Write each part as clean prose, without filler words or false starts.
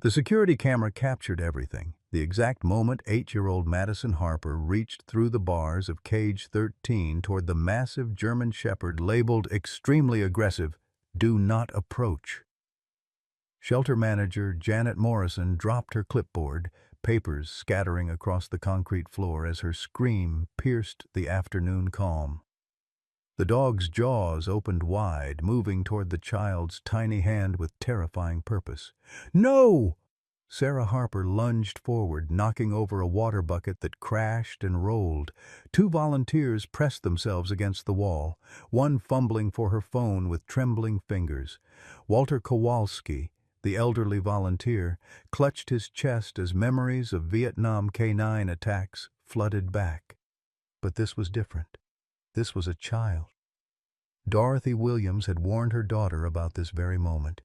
The security camera captured everything. The exact moment 8-year-old Madison Harper reached through the bars of cage 13 toward the massive German Shepherd labeled extremely aggressive, "Do not approach." Shelter manager Janet Morrison dropped her clipboard, papers scattering across the concrete floor as her scream pierced the afternoon calm. The dog's jaws opened wide, moving toward the child's tiny hand with terrifying purpose. "No!" Sarah Harper lunged forward, knocking over a water bucket that crashed and rolled. Two volunteers pressed themselves against the wall, one fumbling for her phone with trembling fingers. Walter Kowalski, the elderly volunteer, clutched his chest as memories of Vietnam K-9 attacks flooded back. But this was different. This was a child. Dorothy Williams had warned her daughter about this very moment.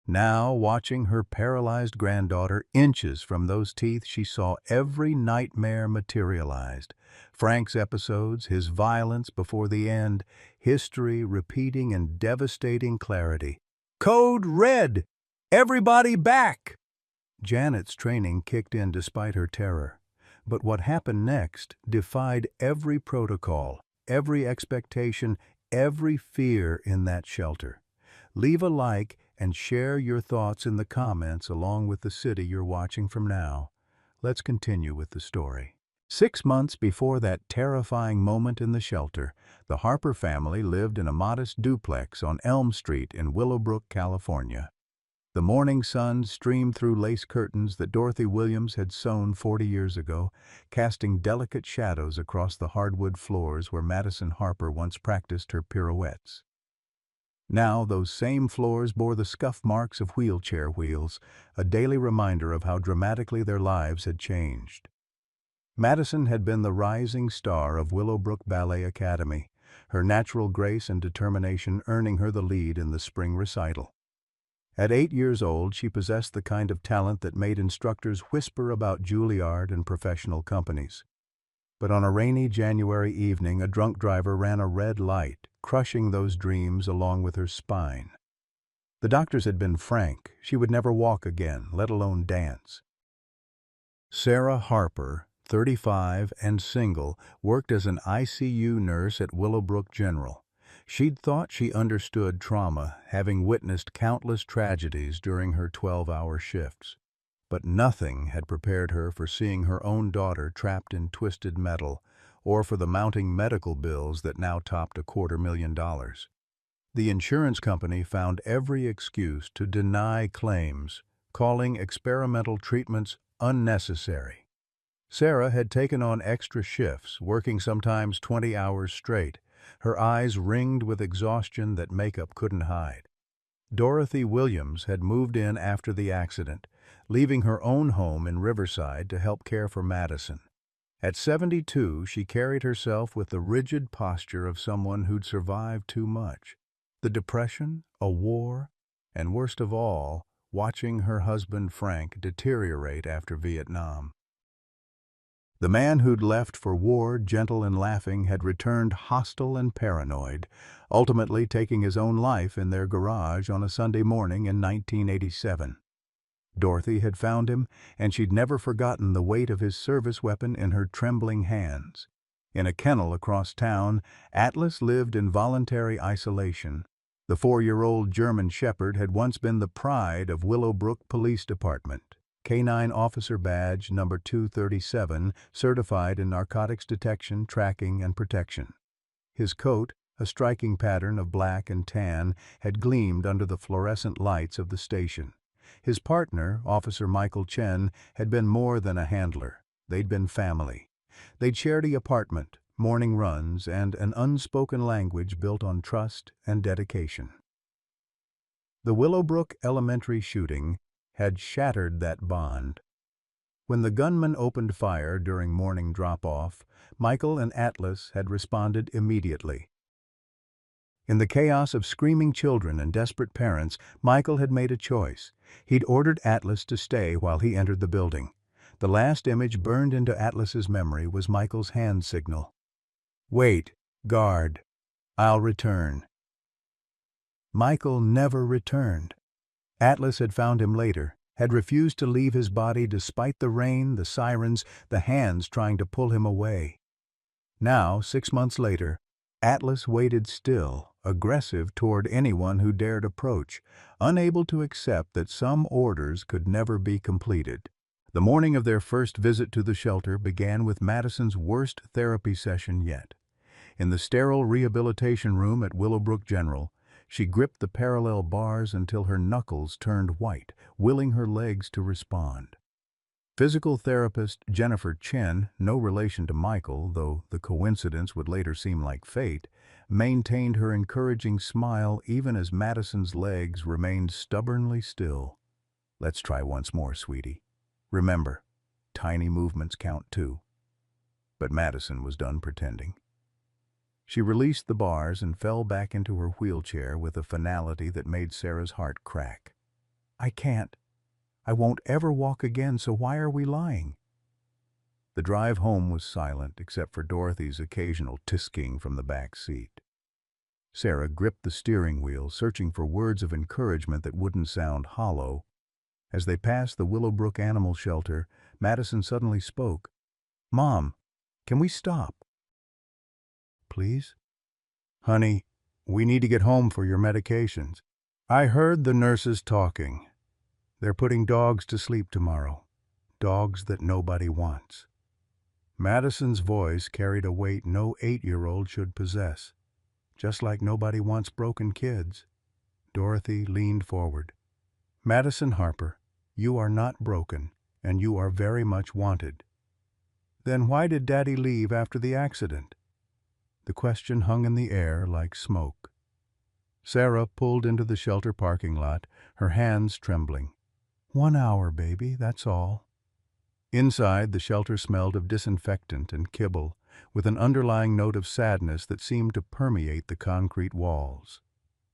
Now, watching her paralyzed granddaughter inches from those teeth, she saw every nightmare materialized. Frank's episodes, his violence before the end, history repeating in devastating clarity. "Code Red! Everybody back!" Janet's training kicked in despite her terror. But what happened next defied every protocol, every expectation, every fear in that shelter. Leave a like and share your thoughts in the comments along with the city you're watching from now. Let's continue with the story. 6 months before that terrifying moment in the shelter, the Harper family lived in a modest duplex on Elm Street in Willowbrook, California. The morning sun streamed through lace curtains that Dorothy Williams had sewn 40 years ago, casting delicate shadows across the hardwood floors where Madison Harper once practiced her pirouettes. Now those same floors bore the scuff marks of wheelchair wheels, a daily reminder of how dramatically their lives had changed. Madison had been the rising star of Willowbrook Ballet Academy, her natural grace and determination earning her the lead in the spring recital. At 8 years old, she possessed the kind of talent that made instructors whisper about Juilliard and professional companies. But on a rainy January evening, a drunk driver ran a red light, crushing those dreams along with her spine. The doctors had been frank. She would never walk again, let alone dance. Sarah Harper, 35 and single, worked as an ICU nurse at Willowbrook General. She'd thought she understood trauma, having witnessed countless tragedies during her 12-hour shifts. But nothing had prepared her for seeing her own daughter trapped in twisted metal, or for the mounting medical bills that now topped $250,000. The insurance company found every excuse to deny claims, calling experimental treatments unnecessary. Sarah had taken on extra shifts, working sometimes 20 hours straight, her eyes ringed with exhaustion that makeup couldn't hide. Dorothy Williams had moved in after the accident, leaving her own home in Riverside to help care for Madison. At 72, she carried herself with the rigid posture of someone who'd survived too much. The depression, a war, and worst of all, watching her husband Frank deteriorate after Vietnam. The man who'd left for war, gentle and laughing, had returned hostile and paranoid, ultimately taking his own life in their garage on a Sunday morning in 1987. Dorothy had found him, and she'd never forgotten the weight of his service weapon in her trembling hands. In a kennel across town, Atlas lived in voluntary isolation. The 4-year-old German Shepherd had once been the pride of Willowbrook Police Department. K-9 Officer Badge number 237, certified in narcotics detection, tracking, and protection. His coat, a striking pattern of black and tan, had gleamed under the fluorescent lights of the station. His partner, Officer Michael Chen, had been more than a handler. They'd been family. They'd shared an apartment, morning runs, and an unspoken language built on trust and dedication. The Willowbrook Elementary shooting had shattered that bond. When the gunman opened fire during morning drop-off, Michael and Atlas had responded immediately. In the chaos of screaming children and desperate parents, Michael had made a choice. He'd ordered Atlas to stay while he entered the building. The last image burned into Atlas's memory was Michael's hand signal. "Wait, guard. I'll return." Michael never returned. Atlas had found him later, had refused to leave his body despite the rain, the sirens, the hands trying to pull him away. Now, 6 months later, Atlas waited still, aggressive toward anyone who dared approach, unable to accept that some orders could never be completed. The morning of their first visit to the shelter began with Madison's worst therapy session yet. In the sterile rehabilitation room at Willowbrook General, she gripped the parallel bars until her knuckles turned white, willing her legs to respond. Physical therapist Jennifer Chen, no relation to Michael, though the coincidence would later seem like fate, maintained her encouraging smile even as Madison's legs remained stubbornly still. "Let's try once more, sweetie. Remember, tiny movements count too." But Madison was done pretending. She released the bars and fell back into her wheelchair with a finality that made Sarah's heart crack. "I can't. I won't ever walk again, so why are we lying?" The drive home was silent, except for Dorothy's occasional tisking from the back seat. Sarah gripped the steering wheel, searching for words of encouragement that wouldn't sound hollow. As they passed the Willowbrook Animal Shelter, Madison suddenly spoke. "Mom, can we stop?" "Please?" "Honey, we need to get home for your medications. I heard the nurses talking. They're putting dogs to sleep tomorrow. Dogs that nobody wants." Madison's voice carried a weight no 8-year-old should possess. Just like nobody wants broken kids. Dorothy leaned forward. "Madison Harper, you are not broken, and you are very much wanted." "Then why did Daddy leave after the accident?" The question hung in the air like smoke. Sarah pulled into the shelter parking lot, her hands trembling. "1 hour, baby, that's all." Inside, the shelter smelled of disinfectant and kibble, with an underlying note of sadness that seemed to permeate the concrete walls.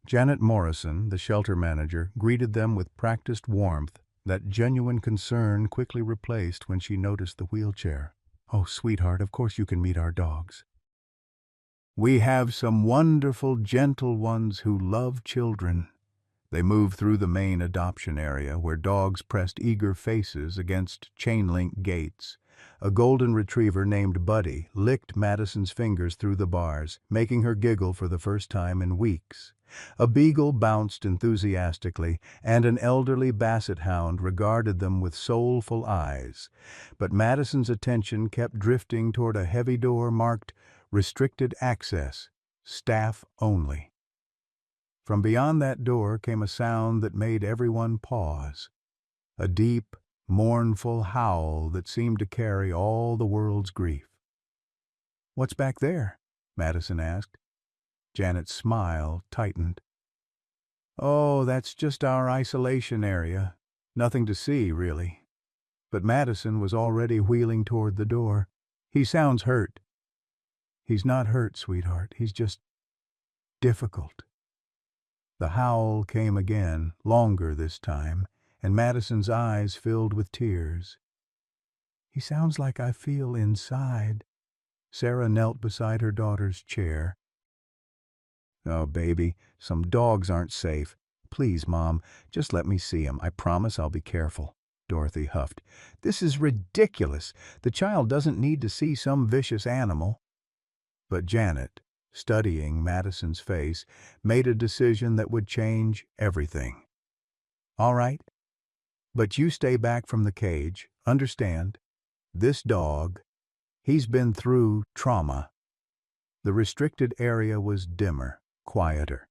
Janet Morrison, the shelter manager, greeted them with practiced warmth that genuine concern quickly replaced when she noticed the wheelchair. "Oh, sweetheart, of course you can meet our dogs. We have some wonderful, gentle ones who love children." They moved through the main adoption area, where dogs pressed eager faces against chain-link gates. A golden retriever named Buddy licked Madison's fingers through the bars, making her giggle for the first time in weeks. A beagle bounced enthusiastically, and an elderly basset hound regarded them with soulful eyes. But Madison's attention kept drifting toward a heavy door marked "Restricted Access, Staff Only." From beyond that door came a sound that made everyone pause. A deep, mournful howl that seemed to carry all the world's grief. "What's back there?" Madison asked. Janet's smile tightened. "Oh, that's just our isolation area. Nothing to see, really." But Madison was already wheeling toward the door. "He sounds hurt." "He's not hurt, sweetheart. He's just difficult." The howl came again, longer this time, and Madison's eyes filled with tears. "He sounds like I feel inside." Sarah knelt beside her daughter's chair. "Oh, baby, some dogs aren't safe. Please, Mom, just let me see him. I promise I'll be careful." Dorothy huffed. "This is ridiculous. The child doesn't need to see some vicious animal." But Janet, studying Madison's face, made a decision that would change everything. "All right, but you stay back from the cage. Understand? This dog, he's been through trauma." The restricted area was dimmer, quieter.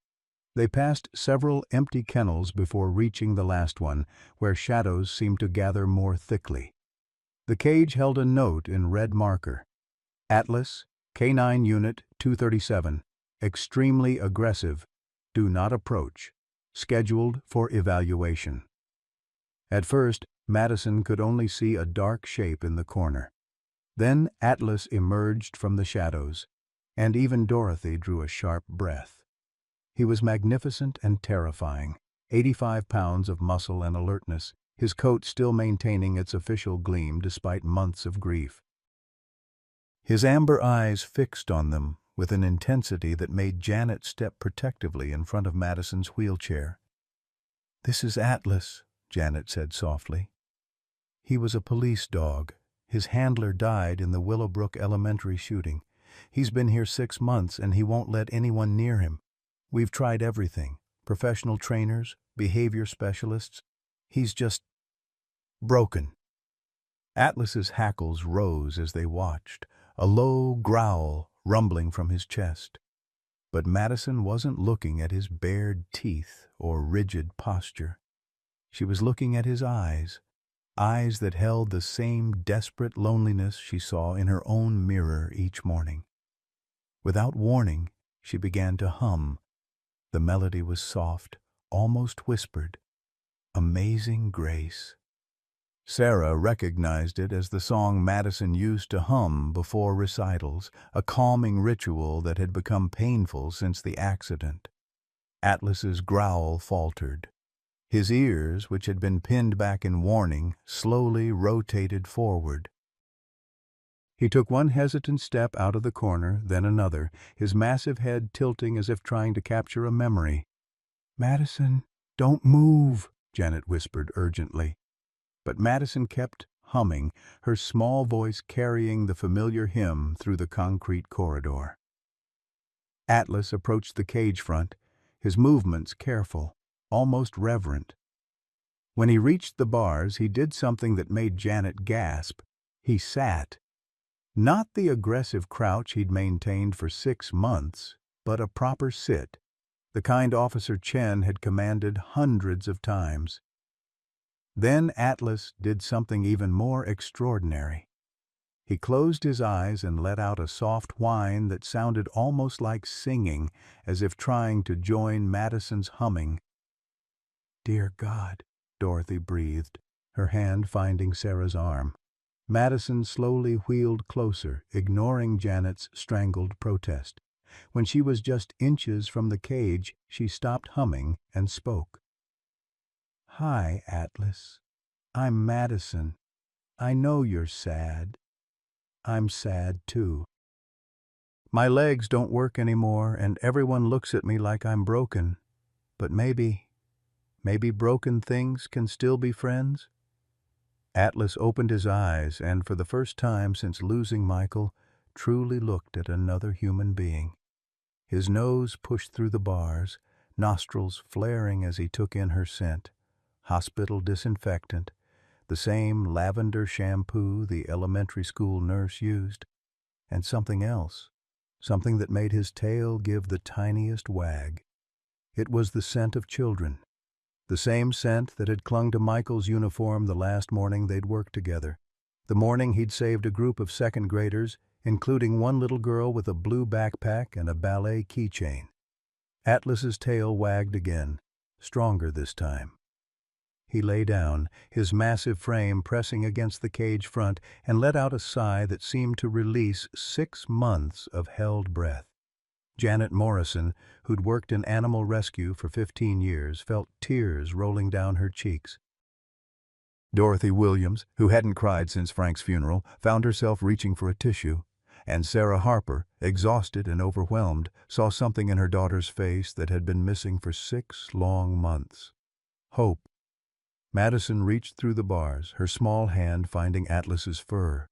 They passed several empty kennels before reaching the last one, where shadows seemed to gather more thickly. The cage held a note in red marker. "Atlas, K9 Unit 237, extremely aggressive. Do not approach. Scheduled for evaluation." At first, Madison could only see a dark shape in the corner. Then Atlas emerged from the shadows, and even Dorothy drew a sharp breath. He was magnificent and terrifying, 85 pounds of muscle and alertness, his coat still maintaining its official gleam despite months of grief. His amber eyes fixed on them with an intensity that made Janet step protectively in front of Madison's wheelchair. "This is Atlas," Janet said softly. "He was a police dog. His handler died in the Willowbrook Elementary shooting. He's been here 6 months and he won't let anyone near him. We've tried everything. Professional trainers, behavior specialists. He's just broken." Atlas's hackles rose as they watched, a low growl rumbling from his chest. But Madison wasn't looking at his bared teeth or rigid posture. She was looking at his eyes, eyes that held the same desperate loneliness she saw in her own mirror each morning. Without warning, she began to hum. The melody was soft, almost whispered. "Amazing Grace." Sarah recognized it as the song Madison used to hum before recitals, a calming ritual that had become painful since the accident. Atlas's growl faltered. His ears, which had been pinned back in warning, slowly rotated forward. He took one hesitant step out of the corner, then another, his massive head tilting as if trying to capture a memory. "Madison, don't move," Janet whispered urgently. But Madison kept humming, her small voice carrying the familiar hymn through the concrete corridor. Atlas approached the cage front, his movements careful, almost reverent. When he reached the bars, he did something that made Janet gasp. He sat. Not the aggressive crouch he'd maintained for 6 months, but a proper sit, the kind Officer Chen had commanded hundreds of times. Then Atlas did something even more extraordinary. He closed his eyes and let out a soft whine that sounded almost like singing, as if trying to join Madison's humming. "Dear God," Dorothy breathed, her hand finding Sarah's arm. Madison slowly wheeled closer, ignoring Janet's strangled protest. When she was just inches from the cage, she stopped humming and spoke. "Hi, Atlas. I'm Madison. I know you're sad. I'm sad, too. My legs don't work anymore, and everyone looks at me like I'm broken. But maybe broken things can still be friends?" Atlas opened his eyes and, for the first time since losing Michael, truly looked at another human being. His nose pushed through the bars, nostrils flaring as he took in her scent. Hospital disinfectant, the same lavender shampoo the elementary school nurse used, and something else, something that made his tail give the tiniest wag. It was the scent of children, the same scent that had clung to Michael's uniform the last morning they'd worked together, the morning he'd saved a group of second graders, including one little girl with a blue backpack and a ballet keychain. Atlas's tail wagged again, stronger this time. He lay down, his massive frame pressing against the cage front, and let out a sigh that seemed to release 6 months of held breath. Janet Morrison, who'd worked in animal rescue for 15 years, felt tears rolling down her cheeks. Dorothy Williams, who hadn't cried since Frank's funeral, found herself reaching for a tissue. And Sarah Harper, exhausted and overwhelmed, saw something in her daughter's face that had been missing for 6 long months. Hope. Madison reached through the bars, her small hand finding Atlas's fur.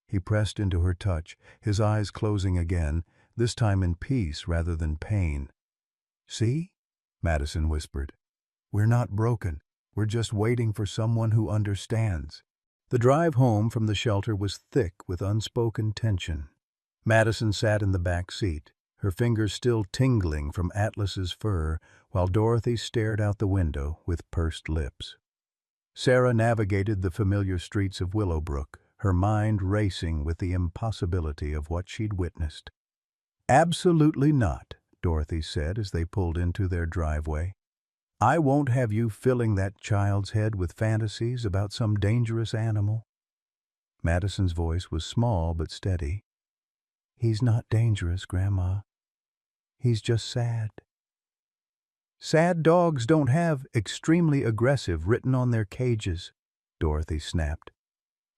He pressed into her touch, his eyes closing again, this time in peace rather than pain. "See?" Madison whispered. "We're not broken. We're just waiting for someone who understands." The drive home from the shelter was thick with unspoken tension. Madison sat in the back seat, her fingers still tingling from Atlas's fur, while Dorothy stared out the window with pursed lips. Sarah navigated the familiar streets of Willowbrook, her mind racing with the impossibility of what she'd witnessed. "Absolutely not," Dorothy said as they pulled into their driveway. "I won't have you filling that child's head with fantasies about some dangerous animal." Madison's voice was small but steady. "He's not dangerous, Grandma. He's just sad." "Sad dogs don't have extremely aggressive written on their cages," Dorothy snapped,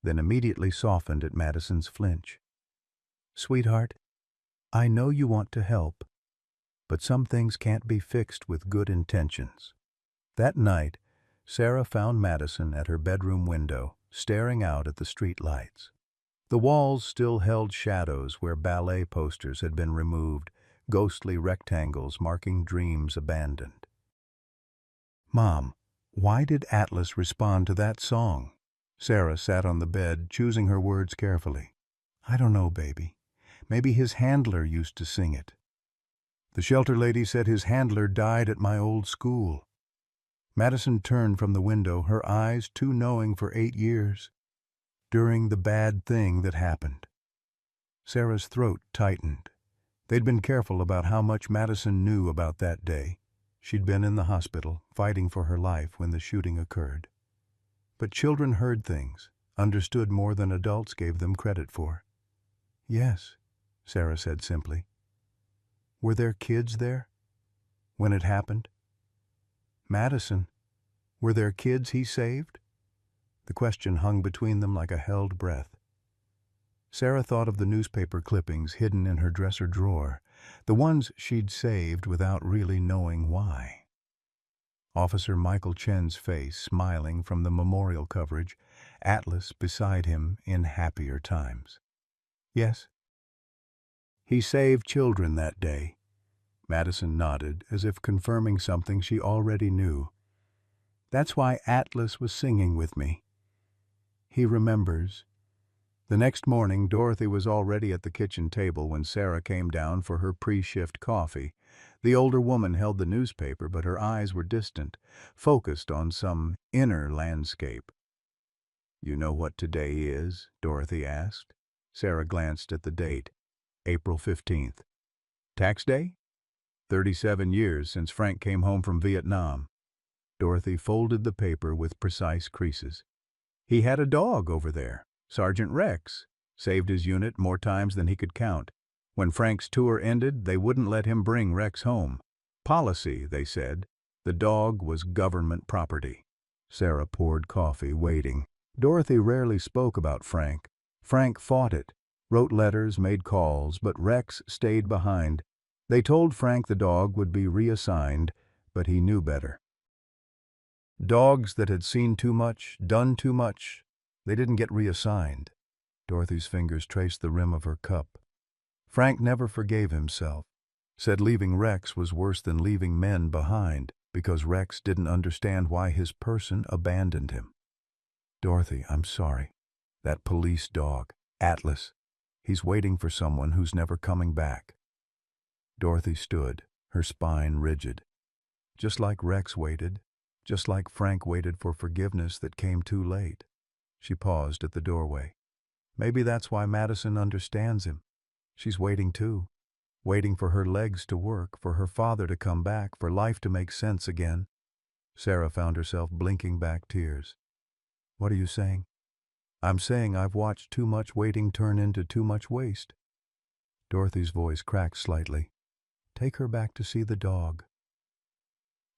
then immediately softened at Madison's flinch. "Sweetheart, I know you want to help, but some things can't be fixed with good intentions. That night, Sarah found Madison at her bedroom window, staring out at the street lights. The walls still held shadows where ballet posters had been removed, ghostly rectangles marking dreams abandoned. "Mom, why did Atlas respond to that song?" Sarah sat on the bed, choosing her words carefully. "I don't know, baby. Maybe his handler used to sing it. The shelter lady said his handler died at my old school." Madison turned from the window, her eyes too knowing for 8 years. "During the bad thing that happened." Sarah's throat tightened. They'd been careful about how much Madison knew about that day. She'd been in the hospital, fighting for her life when the shooting occurred. But children heard things, understood more than adults gave them credit for. "Yes," Sarah said simply. "Were there kids there when it happened?" "Madison, were there kids he saved?" The question hung between them like a held breath. Sarah thought of the newspaper clippings hidden in her dresser drawer, the ones she'd saved without really knowing why. Officer Michael Chen's face smiling from the memorial coverage, Atlas beside him in happier times. "Yes." "He saved children that day." Madison nodded, as if confirming something she already knew. "That's why Atlas was singing with me. He remembers." The next morning, Dorothy was already at the kitchen table when Sarah came down for her pre-shift coffee. The older woman held the newspaper, but her eyes were distant, focused on some inner landscape. "You know what today is?" Dorothy asked. Sarah glanced at the date, April 15th. "Tax day? 37 years since Frank came home from Vietnam." Dorothy folded the paper with precise creases. "He had a dog over there, Sergeant Rex. Saved his unit more times than he could count. When Frank's tour ended, they wouldn't let him bring Rex home. Policy, they said. The dog was government property." Sarah poured coffee, waiting. Dorothy rarely spoke about Frank. Frank fought it, wrote letters, made calls, but Rex stayed behind. They told Frank the dog would be reassigned, but he knew better. Dogs that had seen too much, done too much, they didn't get reassigned. Dorothy's fingers traced the rim of her cup. Frank never forgave himself. Said leaving Rex was worse than leaving men behind, because Rex didn't understand why his person abandoned him. "Dorothy, I'm sorry. That police dog, Atlas, he's waiting for someone who's never coming back." Dorothy stood, her spine rigid. Just like Rex waited, just like Frank waited for forgiveness that came too late. She paused at the doorway. Maybe that's why Madison understands him. She's waiting too. Waiting for her legs to work, for her father to come back, for life to make sense again. Sarah found herself blinking back tears. "What are you saying?" "I'm saying I've watched too much waiting turn into too much waste." Dorothy's voice cracked slightly. "Take her back to see the dog."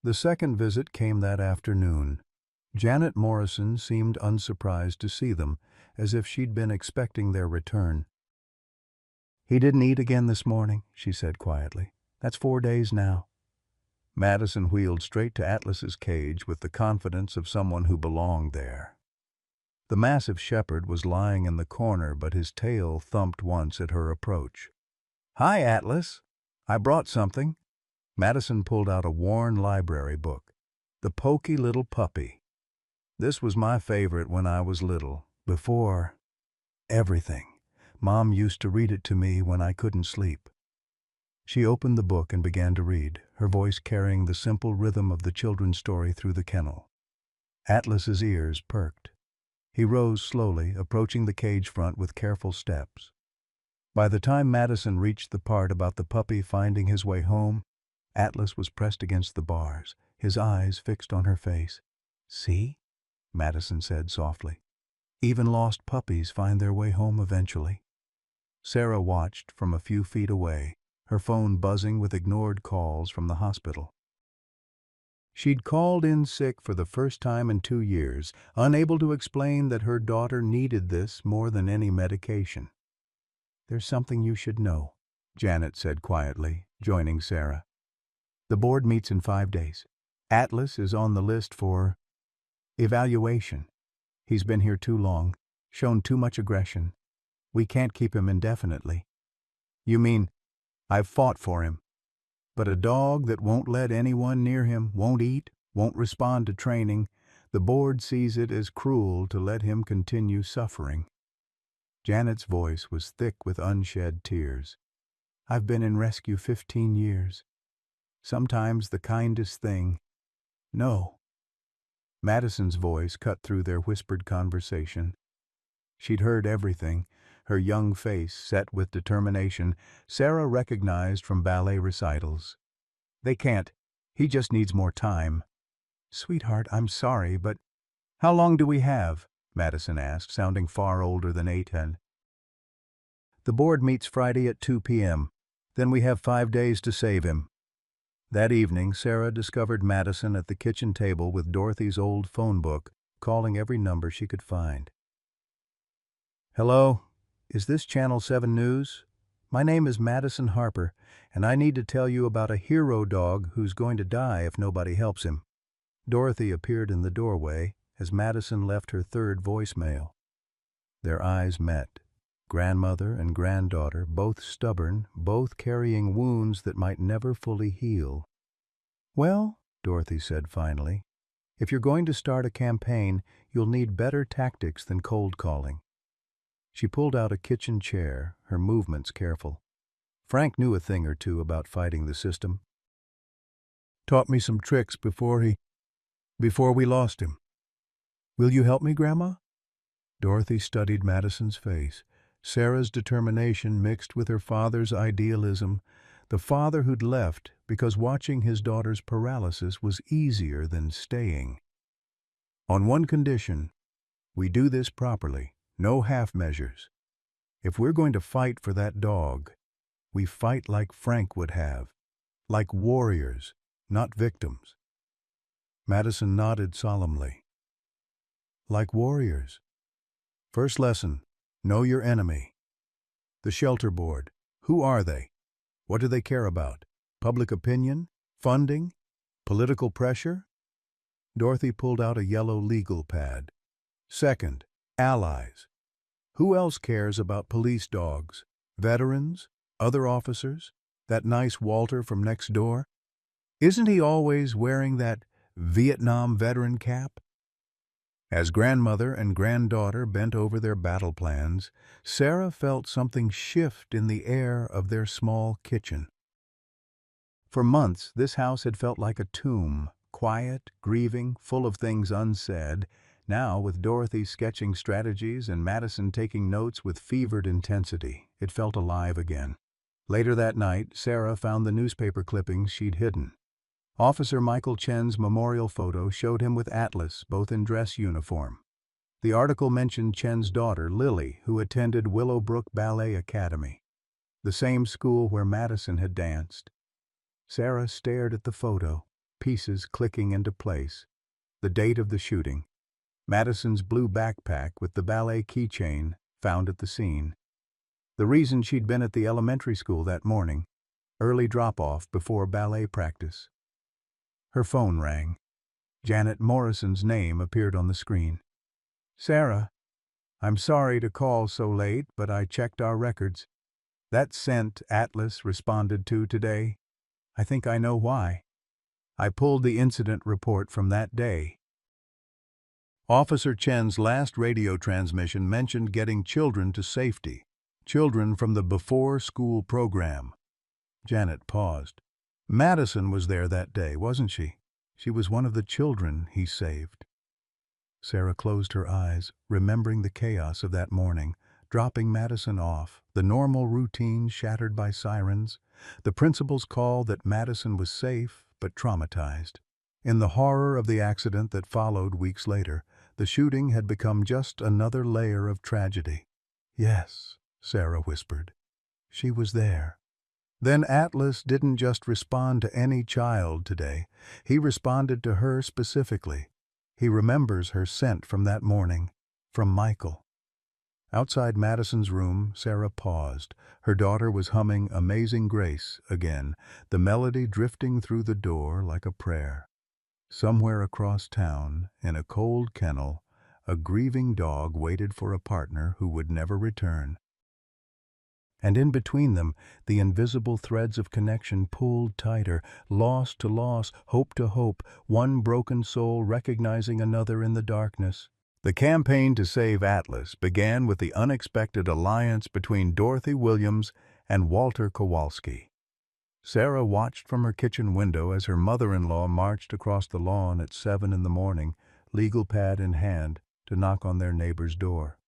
The second visit came that afternoon. Janet Morrison seemed unsurprised to see them, as if she'd been expecting their return. "He didn't eat again this morning," she said quietly. "That's 4 days now." Madison wheeled straight to Atlas's cage with the confidence of someone who belonged there. The massive shepherd was lying in the corner, but his tail thumped once at her approach. "Hi, Atlas. I brought something." Madison pulled out a worn library book. "The Pokey Little Puppy. This was my favorite when I was little, before everything. Mom used to read it to me when I couldn't sleep." She opened the book and began to read, her voice carrying the simple rhythm of the children's story through the kennel. Atlas's ears perked. He rose slowly, approaching the cage front with careful steps. By the time Madison reached the part about the puppy finding his way home, Atlas was pressed against the bars, his eyes fixed on her face. "See?" Madison said softly. "Even lost puppies find their way home eventually." Sarah watched from a few feet away, her phone buzzing with ignored calls from the hospital. She'd called in sick for the first time in 2 years, unable to explain that her daughter needed this more than any medication. "There's something you should know," Janet said quietly, joining Sarah. "The board meets in 5 days. Atlas is on the list for evaluation. He's been here too long, shown too much aggression. We can't keep him indefinitely. You mean, I've fought for him. But a dog that won't let anyone near him, won't eat, won't respond to training, the board sees it as cruel to let him continue suffering. Janet's voice was thick with unshed tears. I've been in rescue 15 years. Sometimes the kindest thing. No. Madison's voice cut through their whispered conversation. She'd heard everything, her young face set with determination, Sarah recognized from ballet recitals. They can't. He just needs more time. Sweetheart, I'm sorry, but how long do we have? Madison asked, sounding far older than 8. The board meets Friday at 2 p.m. Then we have 5 days to save him. That evening, Sarah discovered Madison at the kitchen table with Dorothy's old phone book, calling every number she could find. Hello? Is this Channel 7 News? My name is Madison Harper, and I need to tell you about a hero dog who's going to die if nobody helps him. Dorothy appeared in the doorway as Madison left her third voicemail. Their eyes met. Grandmother and granddaughter, both stubborn, both carrying wounds that might never fully heal. Well, Dorothy said finally, if you're going to start a campaign, you'll need better tactics than cold calling. She pulled out a kitchen chair, her movements careful. Frank knew a thing or two about fighting the system. Taught me some tricks before we lost him. Will you help me, Grandma? Dorothy studied Madison's face. Sarah's determination mixed with her father's idealism, the father who'd left because watching his daughter's paralysis was easier than staying. On one condition, we do this properly. No half measures. If we're going to fight for that dog, we fight like Frank would have, like warriors, not victims. Madison nodded solemnly. Like warriors. First lesson, know your enemy. The shelter board, who are they? What do they care about? Public opinion? Funding? Political pressure? Dorothy pulled out a yellow legal pad. Second, allies. Who else cares about police dogs? Veterans? Other officers? That nice Walter from next door? Isn't he always wearing that Vietnam veteran cap? As grandmother and granddaughter bent over their battle plans, Sarah felt something shift in the air of their small kitchen. For months, this house had felt like a tomb, quiet, grieving, full of things unsaid. Now, with Dorothy sketching strategies and Madison taking notes with fevered intensity, it felt alive again. Later that night, Sarah found the newspaper clippings she'd hidden. Officer Michael Chen's memorial photo showed him with Atlas, both in dress uniform. The article mentioned Chen's daughter, Lily, who attended Willowbrook Ballet Academy, the same school where Madison had danced. Sarah stared at the photo, pieces clicking into place. The date of the shooting. Madison's blue backpack with the ballet keychain found at the scene. The reason she'd been at the elementary school that morning, early drop-off before ballet practice. Her phone rang. Janet Morrison's name appeared on the screen. Sarah, I'm sorry to call so late, but I checked our records. That scent Atlas responded to today. I think I know why. I pulled the incident report from that day. Officer Chen's last radio transmission mentioned getting children to safety, children from the before-school program. Janet paused. Madison was there that day, wasn't she? She was one of the children he saved. Sarah closed her eyes, remembering the chaos of that morning, dropping Madison off, the normal routine shattered by sirens, the principal's call that Madison was safe but traumatized. In the horror of the accident that followed weeks later, the shooting had become just another layer of tragedy. Yes, Sarah whispered. She was there. Then Atlas didn't just respond to any child today. He responded to her specifically. He remembers her scent from that morning, from Michael. Outside Madison's room, Sarah paused. Her daughter was humming Amazing Grace again, the melody drifting through the door like a prayer. Somewhere across town, in a cold kennel, a grieving dog waited for a partner who would never return. And in between them, the invisible threads of connection pulled tighter, loss to loss, hope to hope, one broken soul recognizing another in the darkness. The campaign to save Atlas began with the unexpected alliance between Dorothy Williams and Walter Kowalski. Sarah watched from her kitchen window as her mother-in-law marched across the lawn at 7 in the morning, legal pad in hand, to knock on their neighbor's door.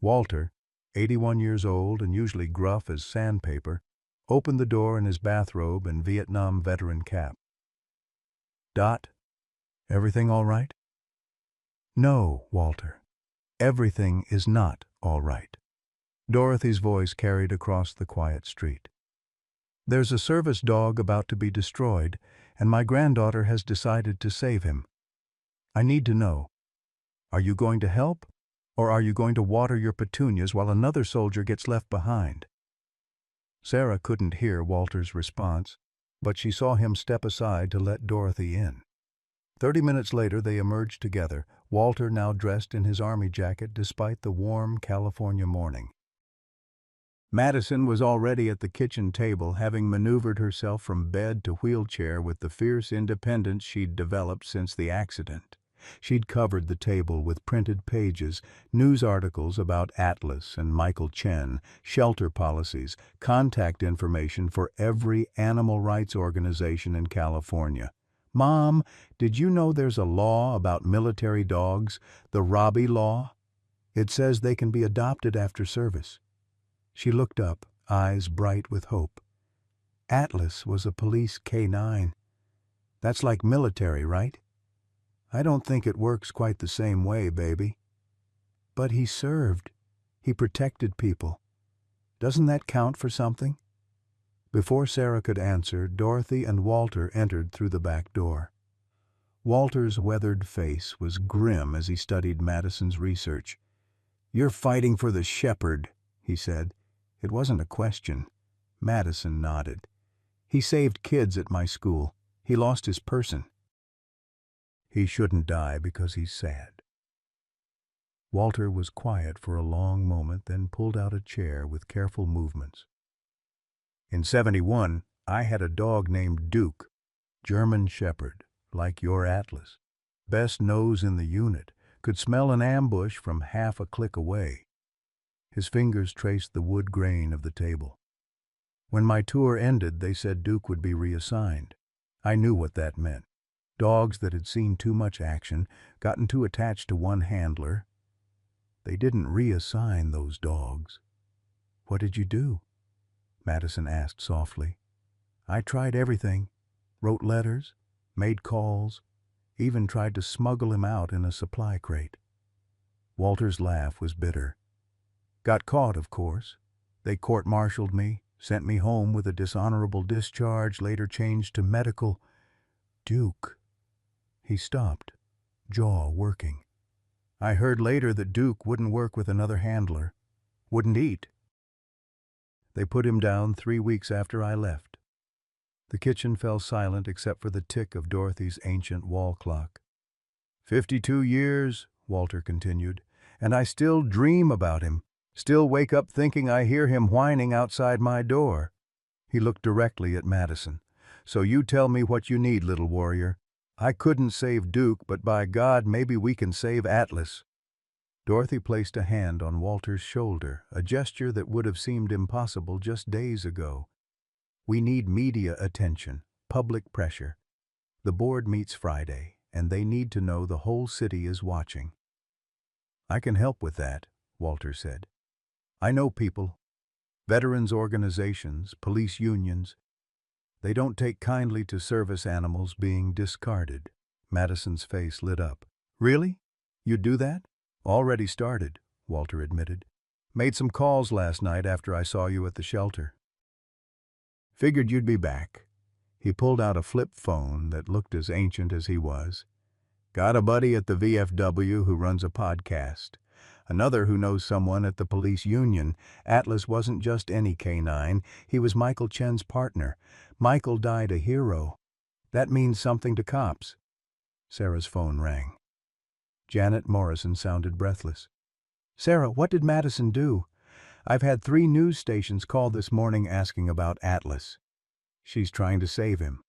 Walter, 81 years old and usually gruff as sandpaper, opened the door in his bathrobe and Vietnam veteran cap. "Dot, everything all right?" "No, Walter. Everything is not all right." Dorothy's voice carried across the quiet street. "There's a service dog about to be destroyed, and my granddaughter has decided to save him. I need to know, are you going to help, or are you going to water your petunias while another soldier gets left behind?" Sarah couldn't hear Walter's response, but she saw him step aside to let Dorothy in. 30 minutes later they emerged together, Walter now dressed in his army jacket despite the warm California morning. Madison was already at the kitchen table, having maneuvered herself from bed to wheelchair with the fierce independence she'd developed since the accident. She'd covered the table with printed pages, news articles about Atlas and Michael Chen, shelter policies, contact information for every animal rights organization in California. "Mom, did you know there's a law about military dogs, the Robbie Law? It says they can be adopted after service." She looked up, eyes bright with hope. Atlas was a police K-9. That's like military, right? "I don't think it works quite the same way, baby." "But he served. He protected people. Doesn't that count for something?" Before Sarah could answer, Dorothy and Walter entered through the back door. Walter's weathered face was grim as he studied Madison's research. "You're fighting for the shepherd," he said. It wasn't a question. Madison nodded. "He saved kids at my school. He lost his person. He shouldn't die because he's sad." Walter was quiet for a long moment, then pulled out a chair with careful movements. "In '71, I had a dog named Duke, German Shepherd, like your Atlas. Best nose in the unit, could smell an ambush from half a click away." His fingers traced the wood grain of the table. "When my tour ended, they said Duke would be reassigned. I knew what that meant. Dogs that had seen too much action, gotten too attached to one handler. They didn't reassign those dogs." "What did you do?" Madison asked softly. "I tried everything. Wrote letters, made calls, even tried to smuggle him out in a supply crate." Walter's laugh was bitter. "Got caught, of course. They court-martialed me, sent me home with a dishonorable discharge, later changed to medical. Duke." He stopped, jaw working. "I heard later that Duke wouldn't work with another handler. Wouldn't eat. They put him down 3 weeks after I left." The kitchen fell silent except for the tick of Dorothy's ancient wall clock. 52 years, Walter continued, "and I still dream about him, still wake up thinking I hear him whining outside my door." He looked directly at Madison. "So you tell me what you need, little warrior. I couldn't save Duke, but by God, maybe we can save Atlas." Dorothy placed a hand on Walter's shoulder, a gesture that would have seemed impossible just days ago. "We need media attention, public pressure. The board meets Friday, and they need to know the whole city is watching." "I can help with that," Walter said. "I know people, veterans organizations, police unions. They don't take kindly to service animals being discarded." Madison's face lit up. "Really? You'd do that?" "Already started," Walter admitted. "Made some calls last night after I saw you at the shelter. Figured you'd be back." He pulled out a flip phone that looked as ancient as he was. "Got a buddy at the VFW who runs a podcast. Another who knows someone at the police union. Atlas wasn't just any K-9. He was Michael Chen's partner. Michael died a hero. That means something to cops." Sarah's phone rang. Janet Morrison sounded breathless. "Sarah, what did Madison do? I've had 3 news stations call this morning asking about Atlas. She's trying to save him."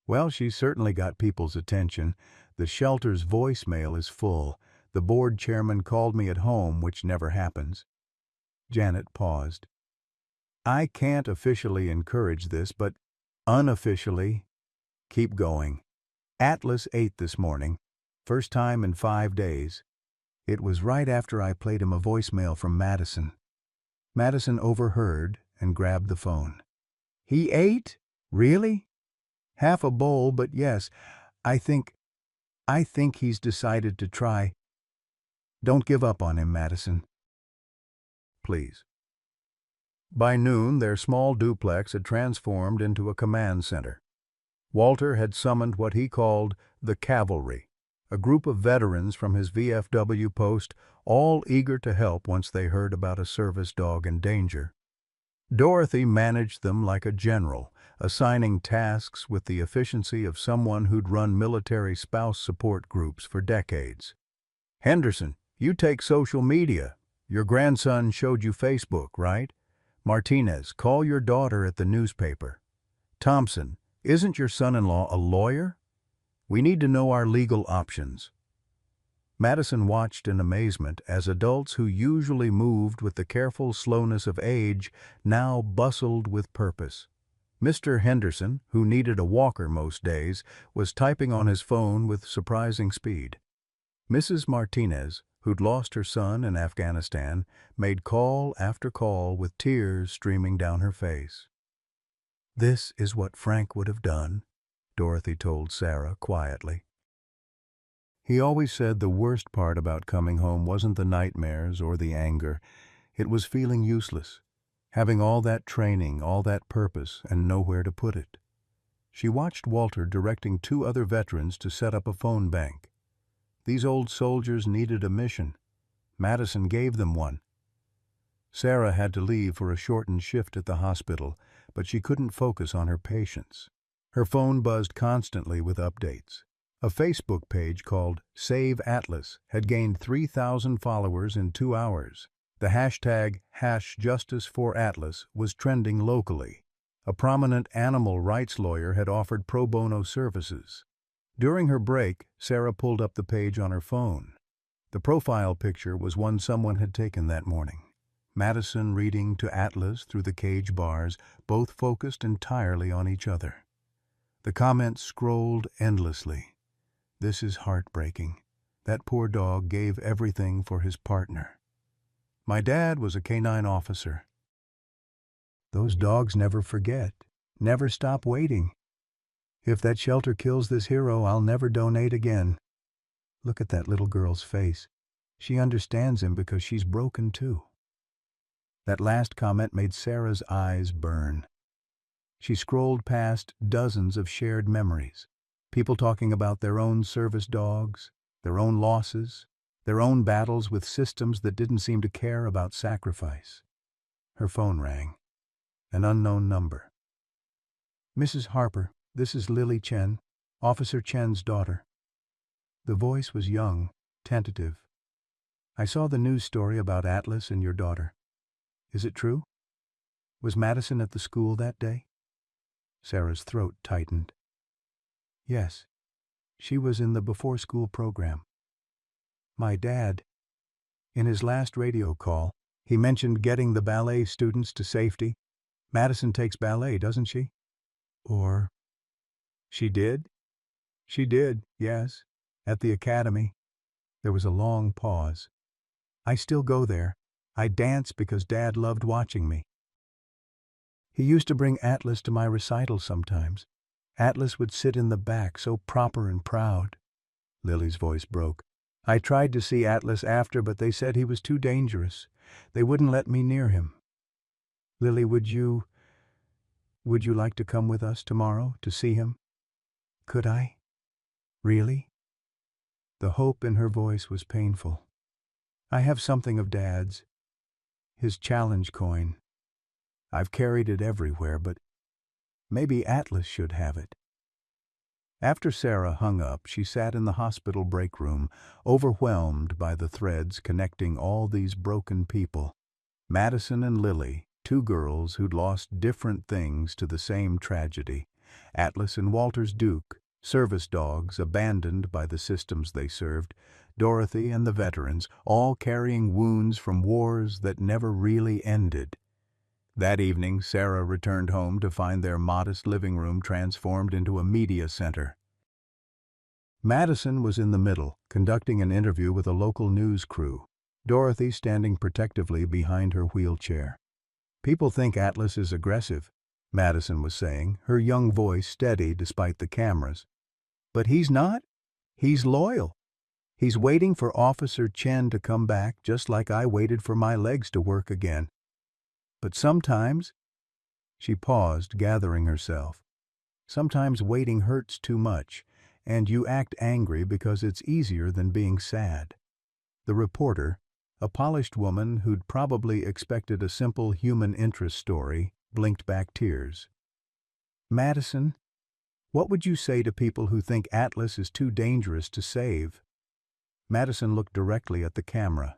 "Well, she's certainly got people's attention. The shelter's voicemail is full. The board chairman called me at home, which never happens." Janet paused. "I can't officially encourage this, but unofficially, keep going. Atlas ate this morning. First time in 5 days. It was right after I played him a voicemail from Madison." Madison overheard and grabbed the phone. "He ate? Really?" "Half a bowl, but yes, I think he's decided to try. Don't give up on him, Madison. Please." By noon, their small duplex had transformed into a command center. Walter had summoned what he called the cavalry, a group of veterans from his VFW post, all eager to help once they heard about a service dog in danger. Dorothy managed them like a general, assigning tasks with the efficiency of someone who'd run military spouse support groups for decades. "Henderson, you take social media. Your grandson showed you Facebook, right? Martinez, call your daughter at the newspaper. Thompson, isn't your son-in-law a lawyer? We need to know our legal options." Madison watched in amazement as adults who usually moved with the careful slowness of age now bustled with purpose. Mr. Henderson, who needed a walker most days, was typing on his phone with surprising speed. Mrs. Martinez, who'd lost her son in Afghanistan, made call after call with tears streaming down her face. "This is what Frank would have done," Dorothy told Sarah quietly. "He always said the worst part about coming home wasn't the nightmares or the anger. It was feeling useless, having all that training, all that purpose, and nowhere to put it." She watched Walter directing 2 other veterans to set up a phone bank. These old soldiers needed a mission. Madison gave them one. Sarah had to leave for a shortened shift at the hospital, but she couldn't focus on her patients. Her phone buzzed constantly with updates. A Facebook page called Save Atlas had gained 3,000 followers in 2 hours. The hashtag #JusticeForAtlas was trending locally. A prominent animal rights lawyer had offered pro bono services. During her break, Sarah pulled up the page on her phone. The profile picture was one someone had taken that morning. Madison reading to Atlas through the cage bars, both focused entirely on each other. The comments scrolled endlessly. "This is heartbreaking. That poor dog gave everything for his partner. My dad was a canine officer. Those dogs never forget, never stop waiting. If that shelter kills this hero, I'll never donate again. Look at that little girl's face. She understands him because she's broken too." That last comment made Sarah's eyes burn. She scrolled past dozens of shared memories. People talking about their own service dogs, their own losses, their own battles with systems that didn't seem to care about sacrifice. Her phone rang. An unknown number. "Mrs. Harper, this is Lily Chen, Officer Chen's daughter." The voice was young, tentative. "I saw the news story about Atlas and your daughter. Is it true? Was Madison at the school that day?" Sarah's throat tightened. "Yes. She was in the before-school program. My dad, in his last radio call, he mentioned getting the ballet students to safety. Madison takes ballet, doesn't she? Or..." "She did? She did, yes. At the academy." There was a long pause. "I still go there. I dance because Dad loved watching me. He used to bring Atlas to my recitals sometimes. Atlas would sit in the back, so proper and proud." Lily's voice broke. "I tried to see Atlas after, but they said he was too dangerous. They wouldn't let me near him. Lily, would you like to come with us tomorrow to see him?" "Could I? Really?" The hope in her voice was painful. "I have something of Dad's. His challenge coin. I've carried it everywhere, but maybe Atlas should have it." After Sarah hung up, she sat in the hospital break room, overwhelmed by the threads connecting all these broken people. Madison and Lily, two girls who'd lost different things to the same tragedy. Atlas and Walter's Duke, service dogs abandoned by the systems they served. Dorothy and the veterans, all carrying wounds from wars that never really ended. That evening, Sarah returned home to find their modest living room transformed into a media center. Madison was in the middle, conducting an interview with a local news crew, Dorothy standing protectively behind her wheelchair. "People think Atlas is aggressive," Madison was saying, her young voice steady despite the cameras. "But he's not. He's loyal. He's waiting for Officer Chen to come back just like I waited for my legs to work again. But sometimes," she paused, gathering herself, "sometimes waiting hurts too much, and you act angry because it's easier than being sad." The reporter, a polished woman who'd probably expected a simple human interest story, blinked back tears. "Madison, what would you say to people who think Atlas is too dangerous to save?" Madison looked directly at the camera.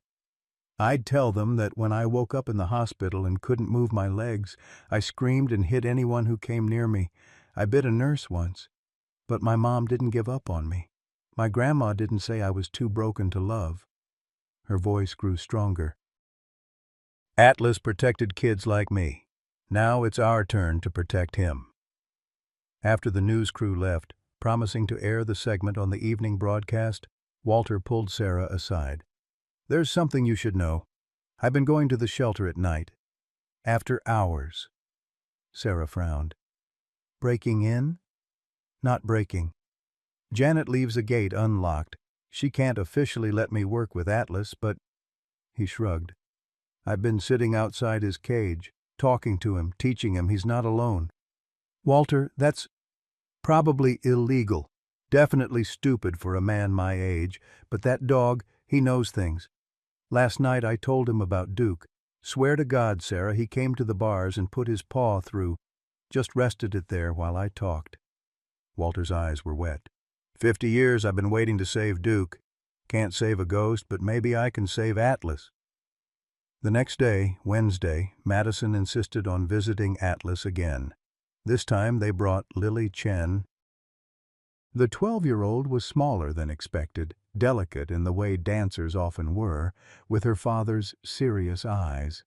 "I'd tell them that when I woke up in the hospital and couldn't move my legs, I screamed and hit anyone who came near me. I bit a nurse once. But my mom didn't give up on me. My grandma didn't say I was too broken to love." Her voice grew stronger. "Atlas protected kids like me. Now it's our turn to protect him." After the news crew left, promising to air the segment on the evening broadcast, Walter pulled Sarah aside. "There's something you should know. I've been going to the shelter at night. After hours." Sarah frowned. "Breaking in?" "Not breaking. Janet leaves a gate unlocked. She can't officially let me work with Atlas, but—" He shrugged. "I've been sitting outside his cage, talking to him, teaching him he's not alone." "Walter, that's probably illegal. Definitely stupid for a man my age, but that dog, he knows things. Last night I told him about Duke. Swear to God, Sarah, he came to the bars and put his paw through. Just rested it there while I talked." Walter's eyes were wet. 50 years I've been waiting to save Duke. Can't save a ghost, but maybe I can save Atlas." The next day, Wednesday, Madison insisted on visiting Atlas again. This time they brought Lily Chen. The 12-year-old was smaller than expected, delicate in the way dancers often were, with her father's serious eyes.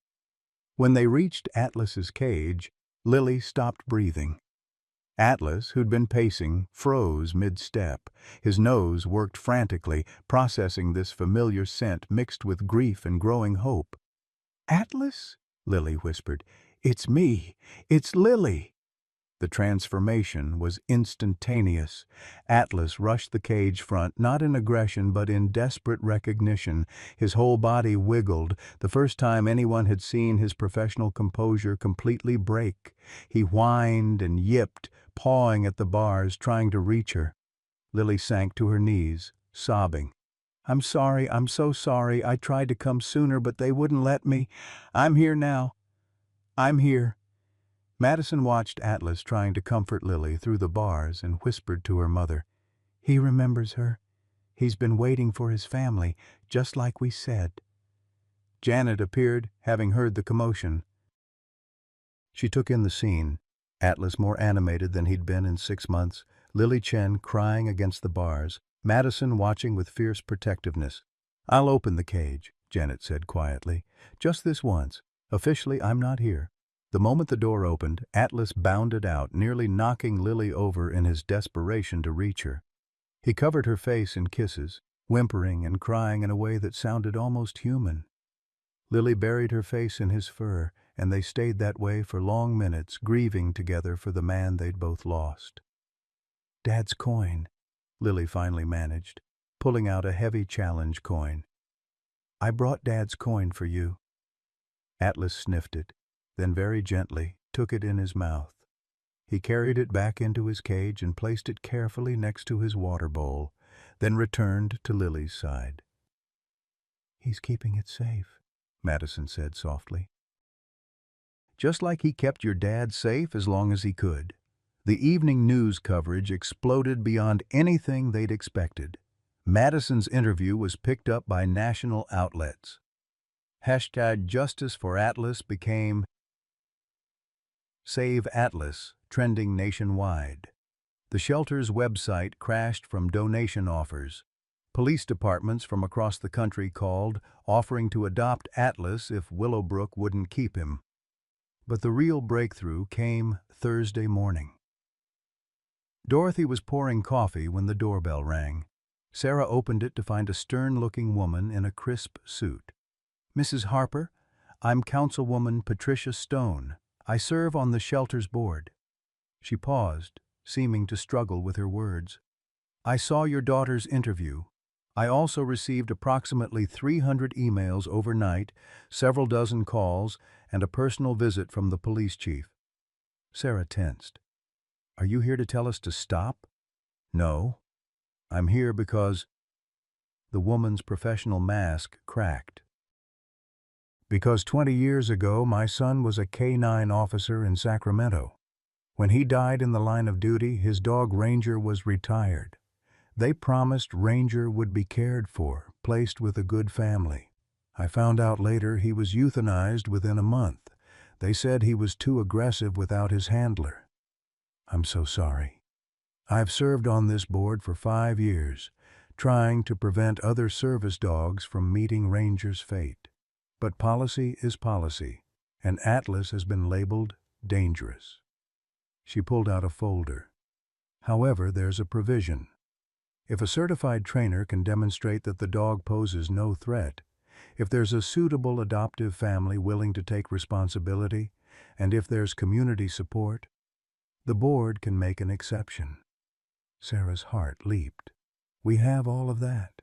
When they reached Atlas's cage, Lily stopped breathing. Atlas, who'd been pacing, froze mid-step. His nose worked frantically, processing this familiar scent mixed with grief and growing hope. "Atlas?" Lily whispered. "It's me. It's Lily." The transformation was instantaneous. Atlas rushed the cage front, not in aggression but in desperate recognition. His whole body wiggled, the first time anyone had seen his professional composure completely break. He whined and yipped, pawing at the bars, trying to reach her. Lily sank to her knees, sobbing. I'm so sorry. I tried to come sooner, but they wouldn't let me. I'm here now. I'm here." Madison watched Atlas trying to comfort Lily through the bars and whispered to her mother, "He remembers her. He's been waiting for his family, just like we said." Janet appeared, having heard the commotion. She took in the scene. Atlas more animated than he'd been in 6 months, Lily Chen crying against the bars, Madison watching with fierce protectiveness. "I'll open the cage," Janet said quietly. "Just this once. Officially, I'm not here." The moment the door opened, Atlas bounded out, nearly knocking Lily over in his desperation to reach her. He covered her face in kisses, whimpering and crying in a way that sounded almost human. Lily buried her face in his fur, and they stayed that way for long minutes, grieving together for the man they'd both lost. "Dad's coin," Lily finally managed, pulling out a heavy challenge coin. "I brought Dad's coin for you." Atlas sniffed it, then very gently took it in his mouth. He carried it back into his cage and placed it carefully next to his water bowl, then returned to Lily's side. "He's keeping it safe," Madison said softly. "Just like he kept your dad safe as long as he could." The evening news coverage exploded beyond anything they'd expected. Madison's interview was picked up by national outlets. Hashtag Justice for Atlas became Save Atlas, trending nationwide. The shelter's website crashed from donation offers. Police departments from across the country called, offering to adopt Atlas if Willowbrook wouldn't keep him. But the real breakthrough came Thursday morning. Dorothy was pouring coffee when the doorbell rang. Sarah opened it to find a stern-looking woman in a crisp suit. "Mrs. Harper, I'm Councilwoman Patricia Stone. I serve on the shelter's board." She paused, seeming to struggle with her words. "I saw your daughter's interview. I also received approximately 300 emails overnight, several dozen calls, and a personal visit from the police chief." Sarah tensed. "Are you here to tell us to stop?" "No. I'm here because—" The woman's professional mask cracked. "Because 20 years ago, my son was a K-9 officer in Sacramento. When he died in the line of duty, his dog Ranger was retired. They promised Ranger would be cared for, placed with a good family. I found out later he was euthanized within a month. They said he was too aggressive without his handler. I'm so sorry. I've served on this board for 5 years, trying to prevent other service dogs from meeting Ranger's fate. But policy is policy, and Atlas has been labeled dangerous." She pulled out a folder. "However, there's a provision. If a certified trainer can demonstrate that the dog poses no threat, if there's a suitable adoptive family willing to take responsibility, and if there's community support, the board can make an exception." Sarah's heart leaped. "We have all of that.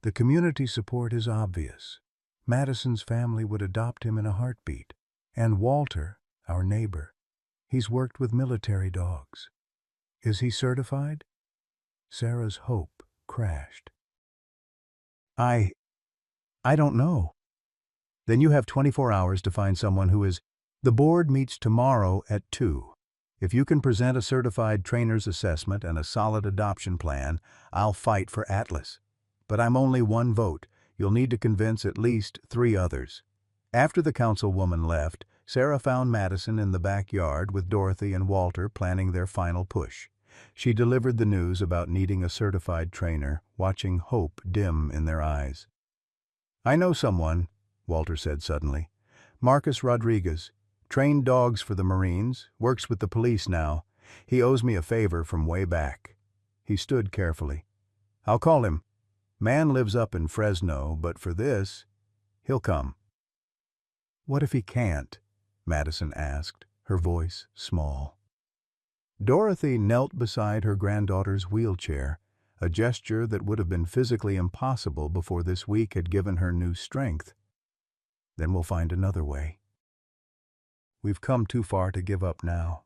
The community support is obvious. Madison's family would adopt him in a heartbeat. And Walter, our neighbor, he's worked with military dogs. Is he certified?" Sarah's hope crashed. I don't know." "Then you have 24 hours to find someone who is—" "The board meets tomorrow at 2. If you can present a certified trainer's assessment and a solid adoption plan, I'll fight for Atlas. But I'm only one vote. You'll need to convince at least 3 others." After the councilwoman left, Sarah found Madison in the backyard with Dorothy and Walter planning their final push. She delivered the news about needing a certified trainer, watching hope dim in their eyes. "I know someone," Walter said suddenly. "Marcus Rodriguez. Trained dogs for the Marines, works with the police now. He owes me a favor from way back." He stood carefully. "I'll call him. Man lives up in Fresno, but for this, he'll come." "What if he can't?" Madison asked, her voice small. Dorothy knelt beside her granddaughter's wheelchair, a gesture that would have been physically impossible before this week had given her new strength. "Then we'll find another way. We've come too far to give up now."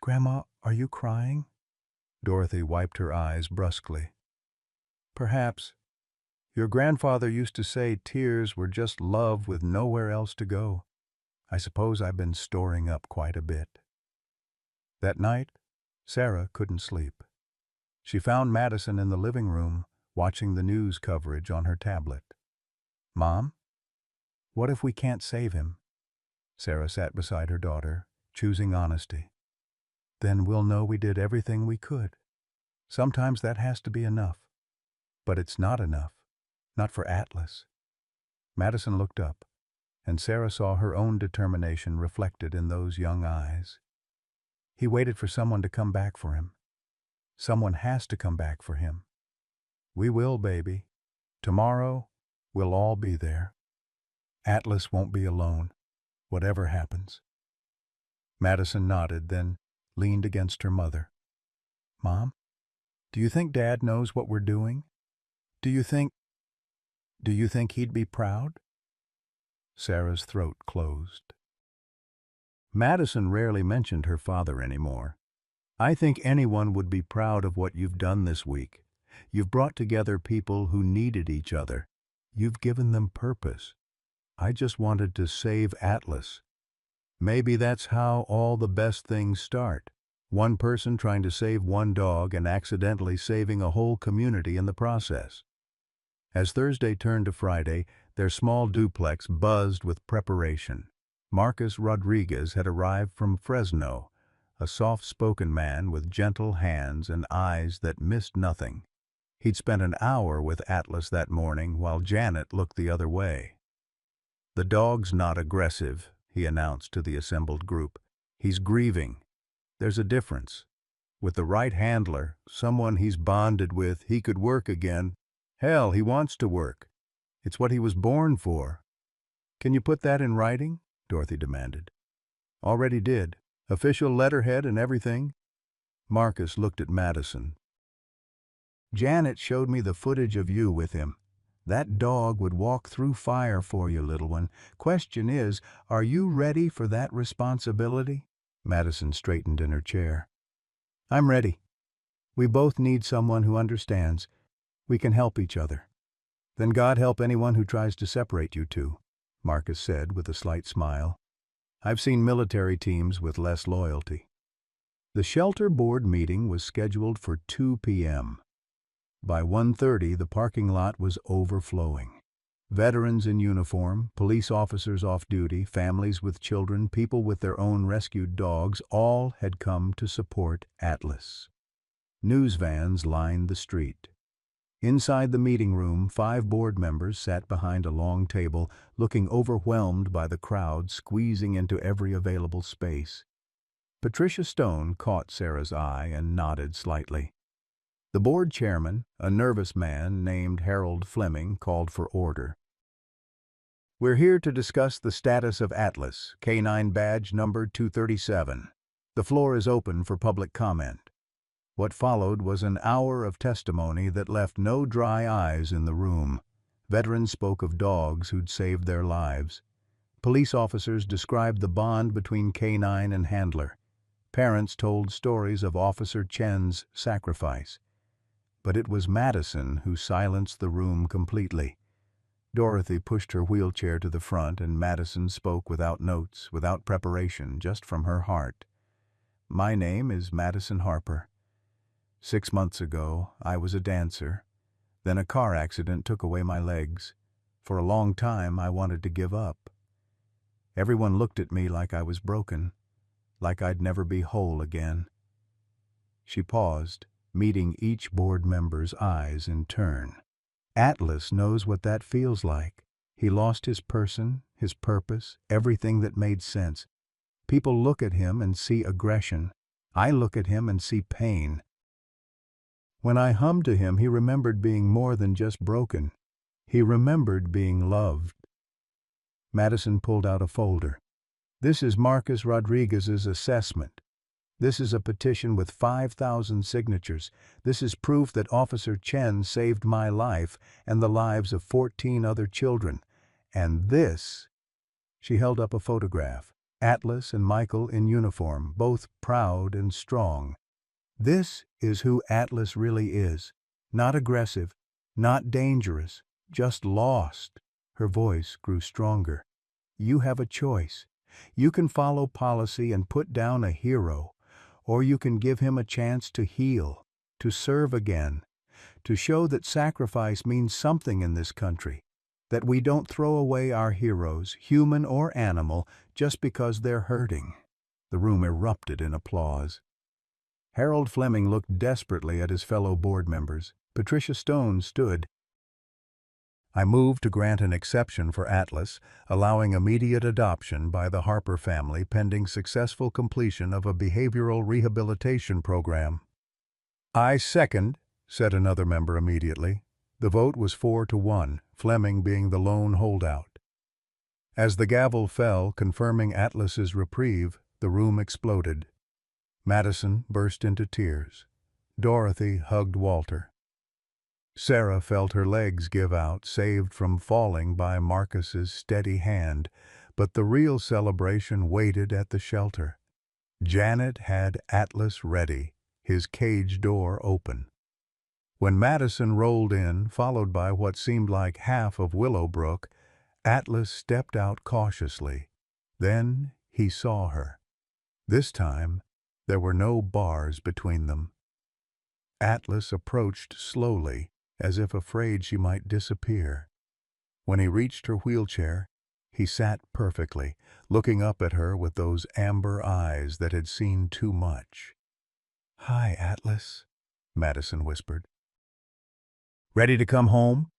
"Grandma, are you crying?" Dorothy wiped her eyes brusquely. "Perhaps. Your grandfather used to say tears were just love with nowhere else to go. I suppose I've been storing up quite a bit." That night, Sarah couldn't sleep. She found Madison in the living room, watching the news coverage on her tablet. "Mom, what if we can't save him?" Sarah sat beside her daughter, choosing honesty. "Then we'll know we did everything we could. Sometimes that has to be enough. But it's not enough. Not for Atlas." Madison looked up, and Sarah saw her own determination reflected in those young eyes. He waited for someone to come back for him. Someone has to come back for him. "We will, baby. Tomorrow, we'll all be there. Atlas won't be alone, whatever happens." Madison nodded, then leaned against her mother. "Mom, do you think Dad knows what we're doing? Do you think he'd be proud?" Sarah's throat closed. Madison rarely mentioned her father anymore. "I think anyone would be proud of what you've done this week. You've brought together people who needed each other. You've given them purpose. I just wanted to save Atlas. Maybe that's how all the best things start, One person trying to save one dog and accidentally saving a whole community in the process. As Thursday turned to Friday, their small duplex buzzed with preparation. Marcus Rodriguez had arrived from Fresno, a soft-spoken man with gentle hands and eyes that missed nothing. He'd spent an hour with Atlas that morning while Janet looked the other way. "The dog's not aggressive," he announced to the assembled group. "He's grieving. There's a difference. With the right handler, someone he's bonded with, he could work again. Hell, he wants to work. It's what he was born for." "Can you put that in writing?" Dorothy demanded. "Already did. Official letterhead and everything." Marcus looked at Madison. "Janet showed me the footage of you with him. That dog would walk through fire for you, little one. Question is, are you ready for that responsibility?" Madison straightened in her chair. "I'm ready. We both need someone who understands. We can help each other." "Then God help anyone who tries to separate you two," Marcus said with a slight smile. "I've seen military teams with less loyalty." The shelter board meeting was scheduled for 2 p.m. By 1:30, the parking lot was overflowing. Veterans in uniform, police officers off duty, families with children, people with their own rescued dogs, all had come to support Atlas. News vans lined the street. Inside the meeting room, 5 board members sat behind a long table, looking overwhelmed by the crowd squeezing into every available space. Patricia Stone caught Sarah's eye and nodded slightly. The board chairman, a nervous man named Harold Fleming, called for order. "We're here to discuss the status of Atlas, K9 badge number 237. The floor is open for public comment." What followed was an hour of testimony that left no dry eyes in the room. Veterans spoke of dogs who'd saved their lives. Police officers described the bond between K9 and handler. Parents told stories of Officer Chen's sacrifice. But it was Madison who silenced the room completely. Dorothy pushed her wheelchair to the front, and Madison spoke without notes, without preparation, just from her heart. "My name is Madison Harper. 6 months ago, I was a dancer. Then a car accident took away my legs. For a long time, I wanted to give up. Everyone looked at me like I was broken, like I'd never be whole again." She paused, meeting each board member's eyes in turn. "Atlas knows what that feels like. He lost his person, his purpose, everything that made sense. People look at him and see aggression. I look at him and see pain. When I hummed to him, he remembered being more than just broken. He remembered being loved." Madison pulled out a folder. "This is Marcus Rodriguez's assessment. This is a petition with 5,000 signatures. This is proof that Officer Chen saved my life and the lives of 14 other children. And this—" She held up a photograph. Atlas and Michael in uniform, both proud and strong. "This is who Atlas really is. Not aggressive, not dangerous, just lost." Her voice grew stronger. "You have a choice. You can follow policy and put down a hero, or you can give him a chance to heal, to serve again, to show that sacrifice means something in this country, that we don't throw away our heroes, human or animal, just because they're hurting." The room erupted in applause. Harold Fleming looked desperately at his fellow board members. Patricia Stone stood. "I move to grant an exception for Atlas, allowing immediate adoption by the Harper family pending successful completion of a behavioral rehabilitation program." "I second," said another member immediately. The vote was 4-1, Fleming being the lone holdout. As the gavel fell, confirming Atlas's reprieve, the room exploded. Madison burst into tears. Dorothy hugged Walter. Sarah felt her legs give out, saved from falling by Marcus's steady hand, but the real celebration waited at the shelter. Janet had Atlas ready, his cage door open. When Madison rolled in, followed by what seemed like half of Willowbrook, Atlas stepped out cautiously. Then he saw her. This time, There were no bars between them. Atlas approached slowly, as if afraid she might disappear. When he reached her wheelchair, he sat perfectly, looking up at her with those amber eyes that had seen too much. "Hi, Atlas," Madison whispered. "Ready to come home?"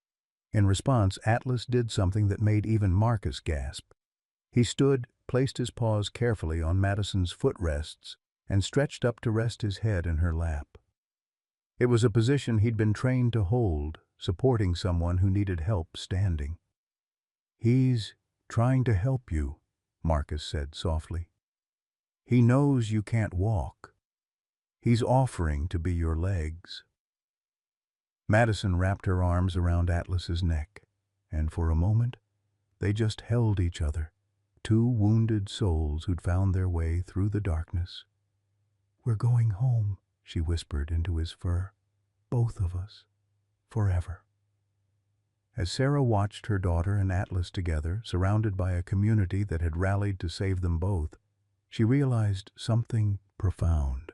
In response, Atlas did something that made even Marcus gasp. He stood, placed his paws carefully on Madison's footrests, and stretched up to rest his head in her lap. It was a position he'd been trained to hold, supporting someone who needed help standing. "He's trying to help you," Marcus said softly. "He knows you can't walk. He's offering to be your legs." Madison wrapped her arms around Atlas's neck, and for a moment they just held each other, two wounded souls who'd found their way through the darkness. "We're going home," she whispered into his fur. "Both of us. Forever." As Sarah watched her daughter and Atlas together, surrounded by a community that had rallied to save them both, she realized something profound.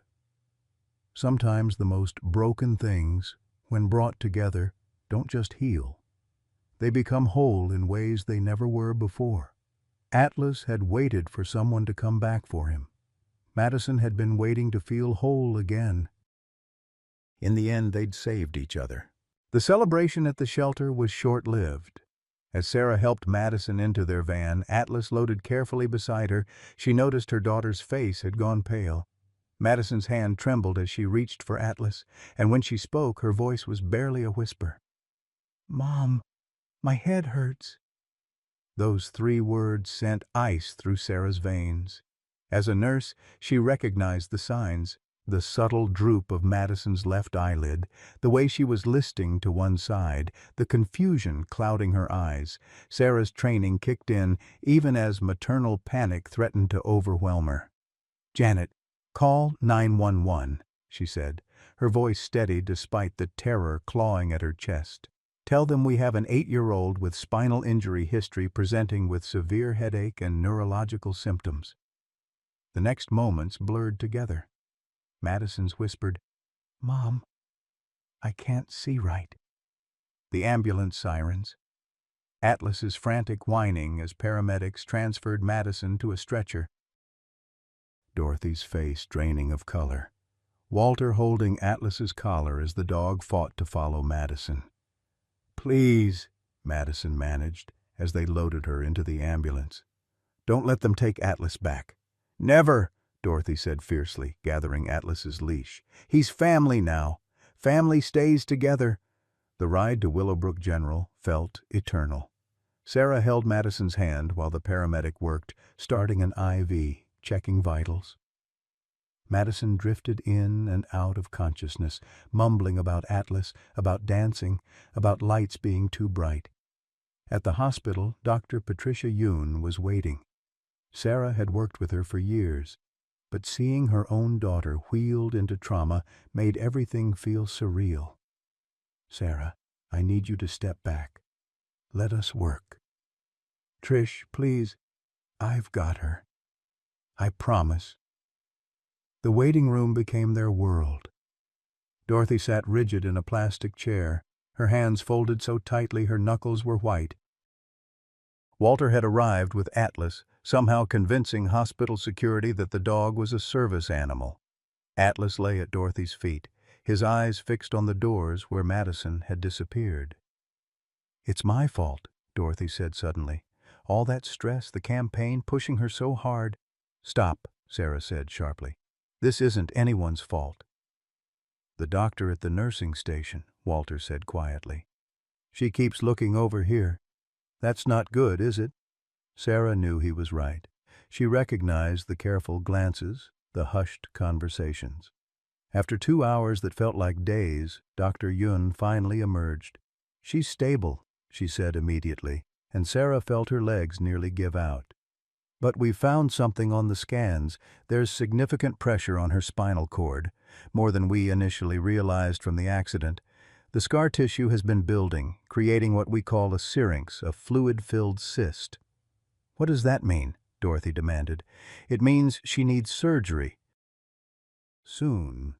Sometimes the most broken things, when brought together, don't just heal. They become whole in ways they never were before. Atlas had waited for someone to come back for him. Madison had been waiting to feel whole again. In the end, they'd saved each other. The celebration at the shelter was short-lived. As Sarah helped Madison into their van, Atlas loaded carefully beside her. She noticed her daughter's face had gone pale. Madison's hand trembled as she reached for Atlas, and when she spoke, her voice was barely a whisper. "Mom, my head hurts." Those 3 words sent ice through Sarah's veins. As a nurse, she recognized the signs: the subtle droop of Madison's left eyelid, the way she was listing to one side, the confusion clouding her eyes. Sarah's training kicked in even as maternal panic threatened to overwhelm her. "Janet, call 911, she said, her voice steady despite the terror clawing at her chest. "Tell them we have an 8-year-old with spinal injury history presenting with severe headache and neurological symptoms." The next moments blurred together. Madison's whispered, "Mom, I can't see right." The ambulance sirens. Atlas's frantic whining as paramedics transferred Madison to a stretcher. Dorothy's face draining of color. Walter holding Atlas's collar as the dog fought to follow Madison. "Please," Madison managed as they loaded her into the ambulance. "Don't let them take Atlas back." "Never," Dorothy said fiercely, gathering Atlas's leash. "He's family now. Family stays together." The ride to Willowbrook General felt eternal. Sarah held Madison's hand while the paramedic worked, starting an IV, checking vitals. Madison drifted in and out of consciousness, mumbling about Atlas, about dancing, about lights being too bright. At the hospital, Dr. Patricia Yoon was waiting. Sarah had worked with her for years, but seeing her own daughter wheeled into trauma made everything feel surreal. "Sarah, I need you to step back. Let us work." "Trish, please. I've got her. I promise." The waiting room became their world. Dorothy sat rigid in a plastic chair, her hands folded so tightly her knuckles were white. Walter had arrived with Atlas, somehow convincing hospital security that the dog was a service animal. Atlas lay at Dorothy's feet, his eyes fixed on the doors where Madison had disappeared. "It's my fault," Dorothy said suddenly. "All that stress, the campaign, pushing her so hard." "Stop," Sarah said sharply. "This isn't anyone's fault." "The doctor at the nursing station," Walter said quietly. "She keeps looking over here. That's not good, is it?" Sarah knew he was right. She recognized the careful glances, the hushed conversations. After 2 hours that felt like days, Dr. Yun finally emerged. "She's stable," she said immediately, and Sarah felt her legs nearly give out. "But we've found something on the scans. There's significant pressure on her spinal cord, more than we initially realized from the accident. The scar tissue has been building, creating what we call a syrinx, a fluid-filled cyst." "What does that mean?" Dorothy demanded. "It means she needs surgery." soon.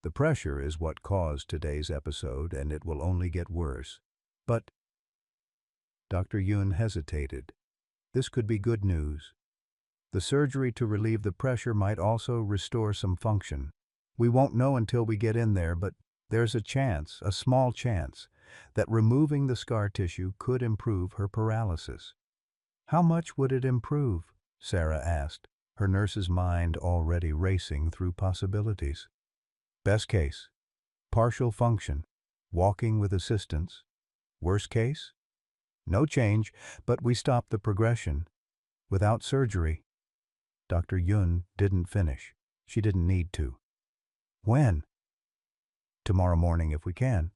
The pressure is what caused today's episode, and it will only get worse. But Dr. Yun hesitated. This could be good news. The surgery to relieve the pressure might also restore some function. We won't know until we get in there, but there's a chance, a small chance, that removing the scar tissue could improve her paralysis. How much would it improve? Sarah asked, her nurse's mind already racing through possibilities. Best case, partial function, walking with assistance. Worst case? No change, but we stop the progression. Without surgery. Dr. Yun didn't finish. She didn't need to. When? Tomorrow morning if we can.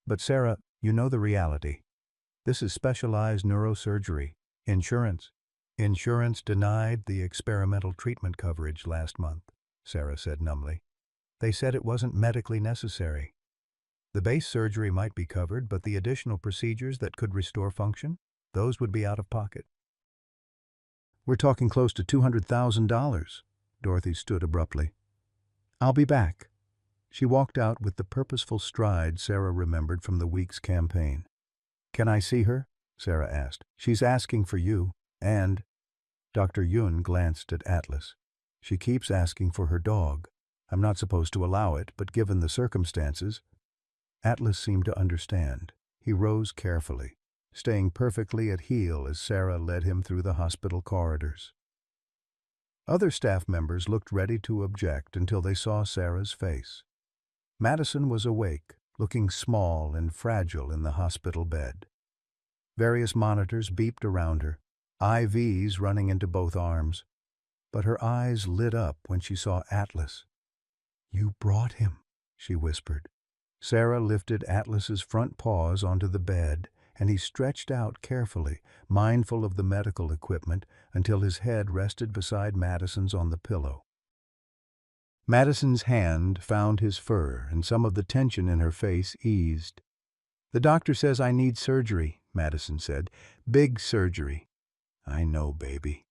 But Sarah, you know the reality. This is specialized neurosurgery. Insurance. Insurance denied the experimental treatment coverage last month, Sarah said numbly. They said it wasn't medically necessary. The base surgery might be covered, but the additional procedures that could restore function, those would be out of pocket. We're talking close to $200,000. Dorothy stood abruptly. I'll be back. She walked out with the purposeful stride Sarah remembered from the week's campaign. Can I see her? Sarah asked. She's asking for you, and... Dr. Yun glanced at Atlas. She keeps asking for her dog. I'm not supposed to allow it, but given the circumstances... Atlas seemed to understand. He rose carefully, staying perfectly at heel as Sarah led him through the hospital corridors. Other staff members looked ready to object until they saw Sarah's face. Madison was awake, looking small and fragile in the hospital bed. Various monitors beeped around her, IVs running into both arms. But her eyes lit up when she saw Atlas. "You brought him," she whispered. Sarah lifted Atlas's front paws onto the bed, and he stretched out carefully, mindful of the medical equipment, until his head rested beside Madison's on the pillow. Madison's hand found his fur, and some of the tension in her face eased. "The doctor says I need surgery," Madison said. "Big surgery." "I know, baby."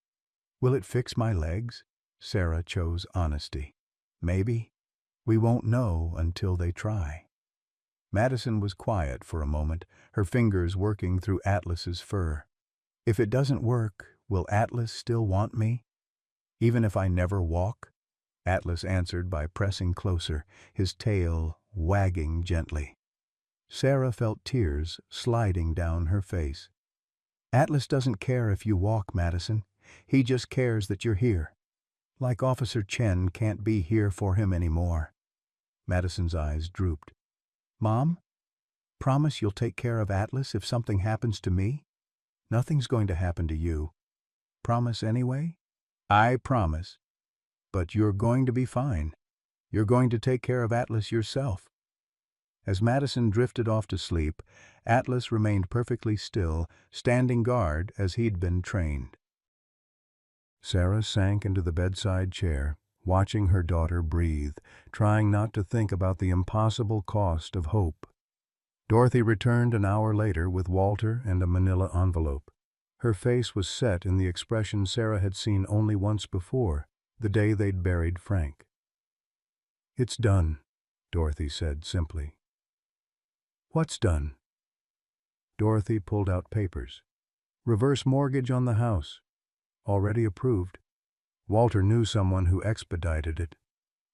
"Will it fix my legs?" Sarah chose honesty. "Maybe. We won't know until they try." Madison was quiet for a moment, her fingers working through Atlas's fur. "If it doesn't work, will Atlas still want me? Even if I never walk?" Atlas answered by pressing closer, his tail wagging gently. Sarah felt tears sliding down her face. "Atlas doesn't care if you walk, Madison. He just cares that you're here. Like Officer Chen can't be here for him anymore." Madison's eyes drooped. "Mom, promise you'll take care of Atlas if something happens to me? Nothing's going to happen to you. Promise anyway?" "I promise. But you're going to be fine. You're going to take care of Atlas yourself." As Madison drifted off to sleep, Atlas remained perfectly still, standing guard as he'd been trained. Sarah sank into the bedside chair, watching her daughter breathe, trying not to think about the impossible cost of hope. Dorothy returned an hour later with Walter and a manila envelope. Her face was set in the expression Sarah had seen only once before, the day they'd buried Frank. "It's done," Dorothy said simply. "What's done?" Dorothy pulled out papers. "Reverse mortgage on the house. Already approved. Walter knew someone who expedited it.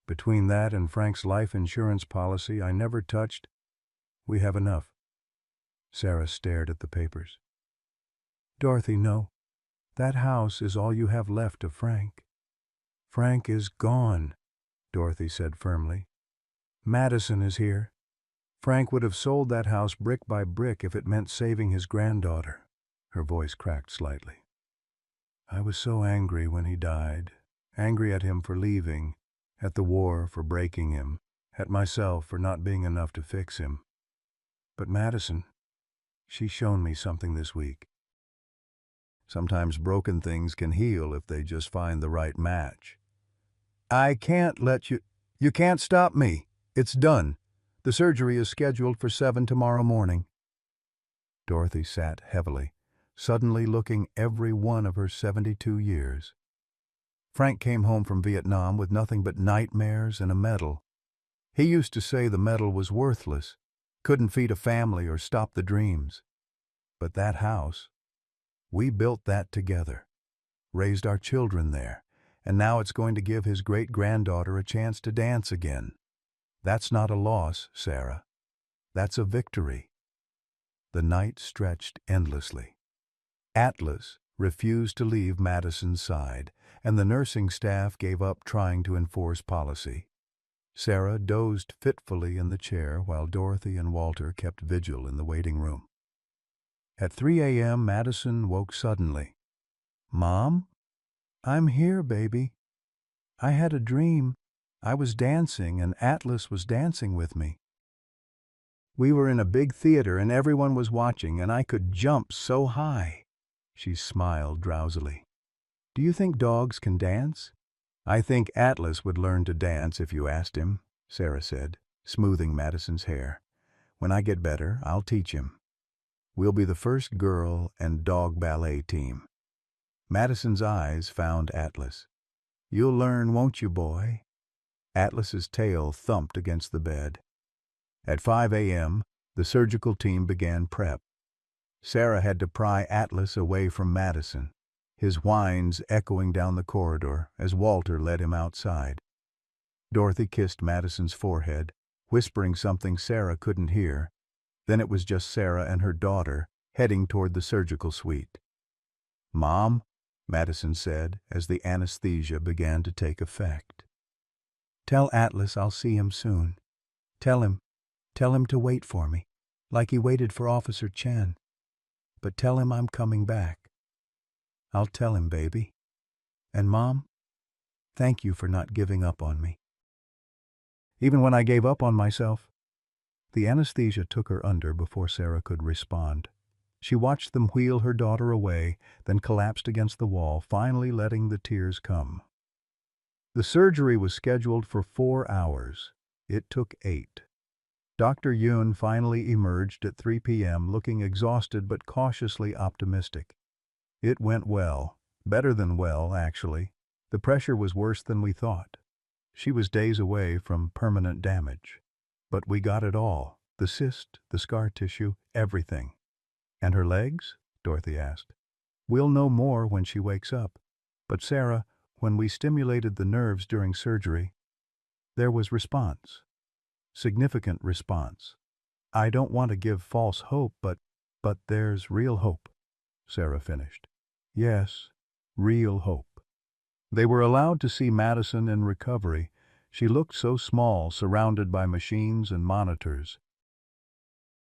Between that and Frank's life insurance policy I never touched, we have enough." Sarah stared at the papers. "Dorothy, no. That house is all you have left of Frank." "Frank is gone," Dorothy said firmly. "Madison is here. Frank would have sold that house brick by brick if it meant saving his granddaughter." Her voice cracked slightly. "I was so angry when he died. Angry at him for leaving, at the war for breaking him, at myself for not being enough to fix him. But Madison, she's shown me something this week. Sometimes broken things can heal if they just find the right match." "I can't let you... You can't stop me. It's done. The surgery is scheduled for 7 tomorrow morning." Dorothy sat heavily, suddenly looking every one of her 72 years. Frank came home from Vietnam with nothing but nightmares and a medal. He used to say the medal was worthless, couldn't feed a family or stop the dreams. But that house, we built that together, raised our children there, and now it's going to give his great-granddaughter a chance to dance again. That's not a loss, Sarah. That's a victory. The night stretched endlessly. Atlas refused to leave Madison's side, and the nursing staff gave up trying to enforce policy. Sarah dozed fitfully in the chair while Dorothy and Walter kept vigil in the waiting room. At 3 a.m., Madison woke suddenly. "Mom? I'm here, baby. I had a dream. I was dancing and Atlas was dancing with me. We were in a big theater and everyone was watching and I could jump so high." She smiled drowsily. "Do you think dogs can dance?" "I think Atlas would learn to dance if you asked him," Sarah said, smoothing Madison's hair. "When I get better, I'll teach him. We'll be the first girl and dog ballet team." Madison's eyes found Atlas. "You'll learn, won't you, boy?" Atlas's tail thumped against the bed. At 5 a.m., the surgical team began prep. Sarah had to pry Atlas away from Madison, his whines echoing down the corridor as Walter led him outside. Dorothy kissed Madison's forehead, whispering something Sarah couldn't hear. Then it was just Sarah and her daughter heading toward the surgical suite. "Mom," Madison said as the anesthesia began to take effect. "Tell Atlas I'll see him soon. Tell him to wait for me, like he waited for Officer Chen. But tell him I'm coming back." "I'll tell him, baby. And Mom, thank you for not giving up on me." "Even when I gave up on myself." The anesthesia took her under before Sarah could respond. She watched them wheel her daughter away, then collapsed against the wall, finally letting the tears come. The surgery was scheduled for 4 hours. It took 8. Dr. Yun finally emerged at 3 p.m. looking exhausted but cautiously optimistic. "It went well. Better than well, actually. The pressure was worse than we thought. She was days away from permanent damage. But we got it all. The cyst, the scar tissue, everything." "And her legs?" Dorothy asked. "We'll know more when she wakes up. But Sarah, when we stimulated the nerves during surgery, there was response. Significant response. I don't want to give false hope, but there's real hope," Sarah finished. "Yes, real hope." They were allowed to see Madison in recovery. She looked so small, surrounded by machines and monitors.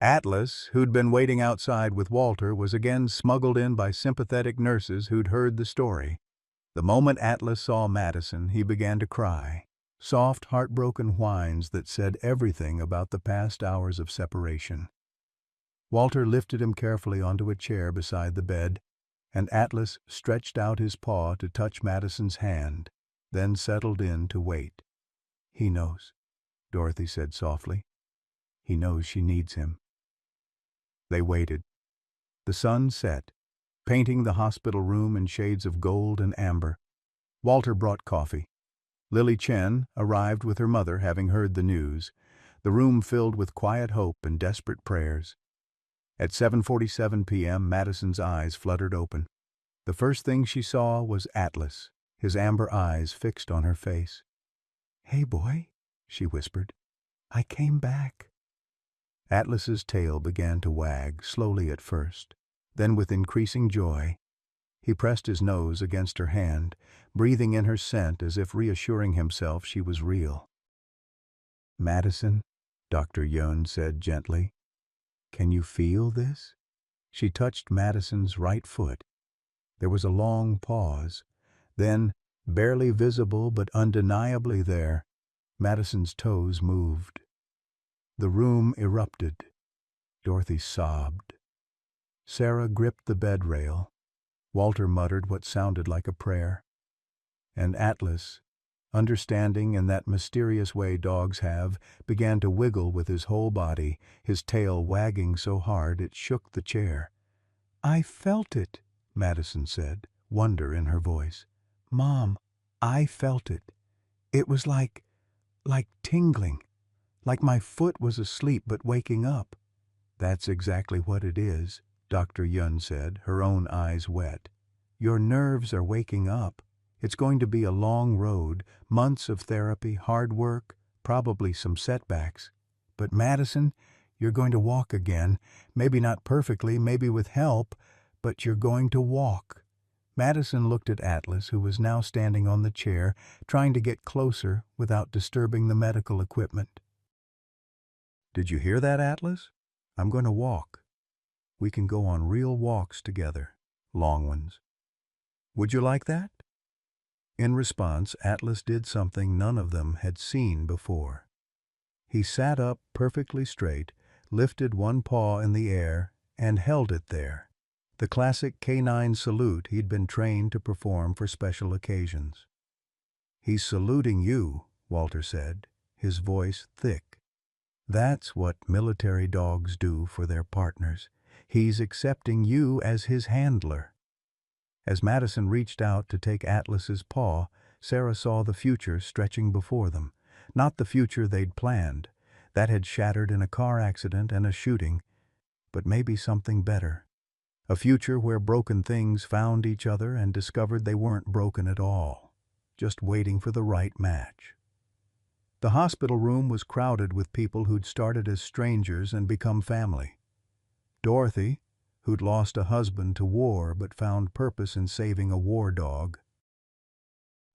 Atlas, who'd been waiting outside with Walter, was again smuggled in by sympathetic nurses who'd heard the story. The moment Atlas saw Madison, he began to cry. Soft, heartbroken whines that said everything about the past hours of separation. Walter lifted him carefully onto a chair beside the bed, and Atlas stretched out his paw to touch Madison's hand, then settled in to wait. "He knows," Dorothy said softly. "He knows she needs him." They waited. The sun set, painting the hospital room in shades of gold and amber. Walter brought coffee. Lily Chen arrived with her mother, having heard the news. The room filled with quiet hope and desperate prayers. At 7:47 p.m., Madison's eyes fluttered open. The first thing she saw was Atlas, his amber eyes fixed on her face. "Hey, boy," she whispered. "I came back." Atlas's tail began to wag, slowly at first, then with increasing joy. He pressed his nose against her hand, breathing in her scent as if reassuring himself she was real. "Madison," Dr. Yun said gently, "can you feel this?" She touched Madison's right foot. There was a long pause. Then, barely visible but undeniably there, Madison's toes moved. The room erupted. Dorothy sobbed. Sarah gripped the bed rail. Walter muttered what sounded like a prayer. And Atlas, understanding in that mysterious way dogs have, began to wiggle with his whole body, his tail wagging so hard it shook the chair. "I felt it," Madison said, wonder in her voice. "Mom, I felt it. It was like tingling, like my foot was asleep but waking up. That's exactly what it is, Dr. Yun said, her own eyes wet. Your nerves are waking up. It's going to be a long road, months of therapy, hard work, probably some setbacks. But Madison, you're going to walk again. Maybe not perfectly, maybe with help, but you're going to walk. Madison looked at Atlas, who was now standing on the chair, trying to get closer without disturbing the medical equipment. Did you hear that, Atlas? I'm going to walk. We can go on real walks together, long ones. Would you like that? In response, Atlas did something none of them had seen before. He sat up perfectly straight, lifted one paw in the air, and held it there. The classic canine salute he'd been trained to perform for special occasions. He's saluting you, Walter said, his voice thick. That's what military dogs do for their partners. He's accepting you as his handler. As Madison reached out to take Atlas's paw, Sarah saw the future stretching before them. Not the future they'd planned. That had shattered in a car accident and a shooting. But maybe something better. A future where broken things found each other and discovered they weren't broken at all, just waiting for the right match. The hospital room was crowded with people who'd started as strangers and become family. Dorothy, who'd lost a husband to war but found purpose in saving a war dog.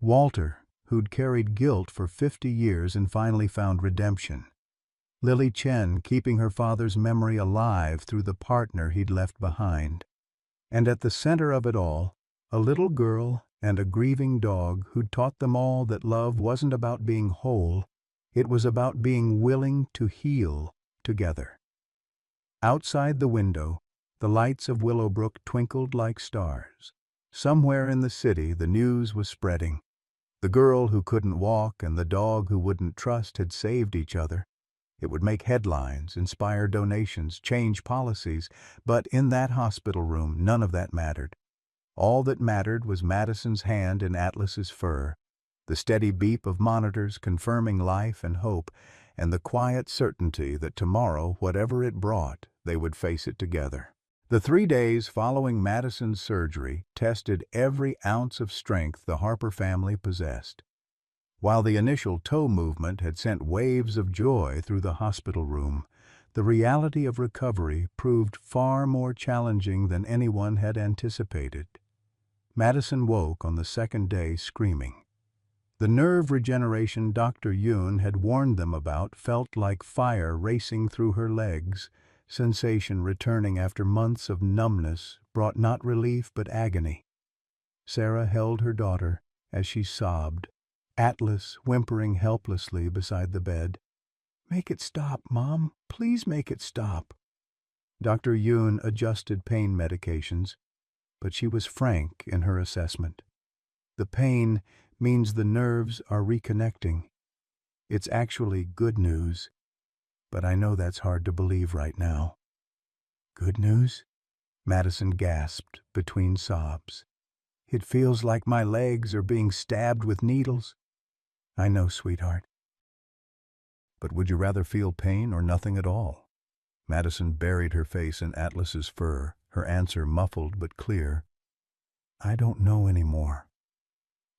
Walter, who'd carried guilt for 50 years and finally found redemption. Lily Chen, keeping her father's memory alive through the partner he'd left behind. And at the center of it all, a little girl and a grieving dog who'd taught them all that love wasn't about being whole, it was about being willing to heal together. Outside the window, the lights of Willowbrook twinkled like stars. Somewhere in the city, the news was spreading. The girl who couldn't walk and the dog who wouldn't trust had saved each other. It would make headlines, inspire donations, change policies, but in that hospital room, none of that mattered. All that mattered was Madison's hand in Atlas's fur, the steady beep of monitors confirming life and hope, and the quiet certainty that tomorrow, whatever it brought, they would face it together. The 3 days following Madison's surgery tested every ounce of strength the Harper family possessed. While the initial toe movement had sent waves of joy through the hospital room, the reality of recovery proved far more challenging than anyone had anticipated. Madison woke on the 2nd day screaming. The nerve regeneration Dr. Yun had warned them about felt like fire racing through her legs. Sensation returning after months of numbness brought not relief but agony. Sarah held her daughter as she sobbed, Atlas whimpering helplessly beside the bed. "Make it stop, Mom. Please make it stop." Dr. Yun adjusted pain medications, but she was frank in her assessment. The pain means the nerves are reconnecting. It's actually good news, but I know that's hard to believe right now. "Good news?" Madison gasped between sobs. "It feels like my legs are being stabbed with needles." "I know, sweetheart." "But would you rather feel pain or nothing at all?" Madison buried her face in Atlas's fur, her answer muffled but clear. "I don't know anymore."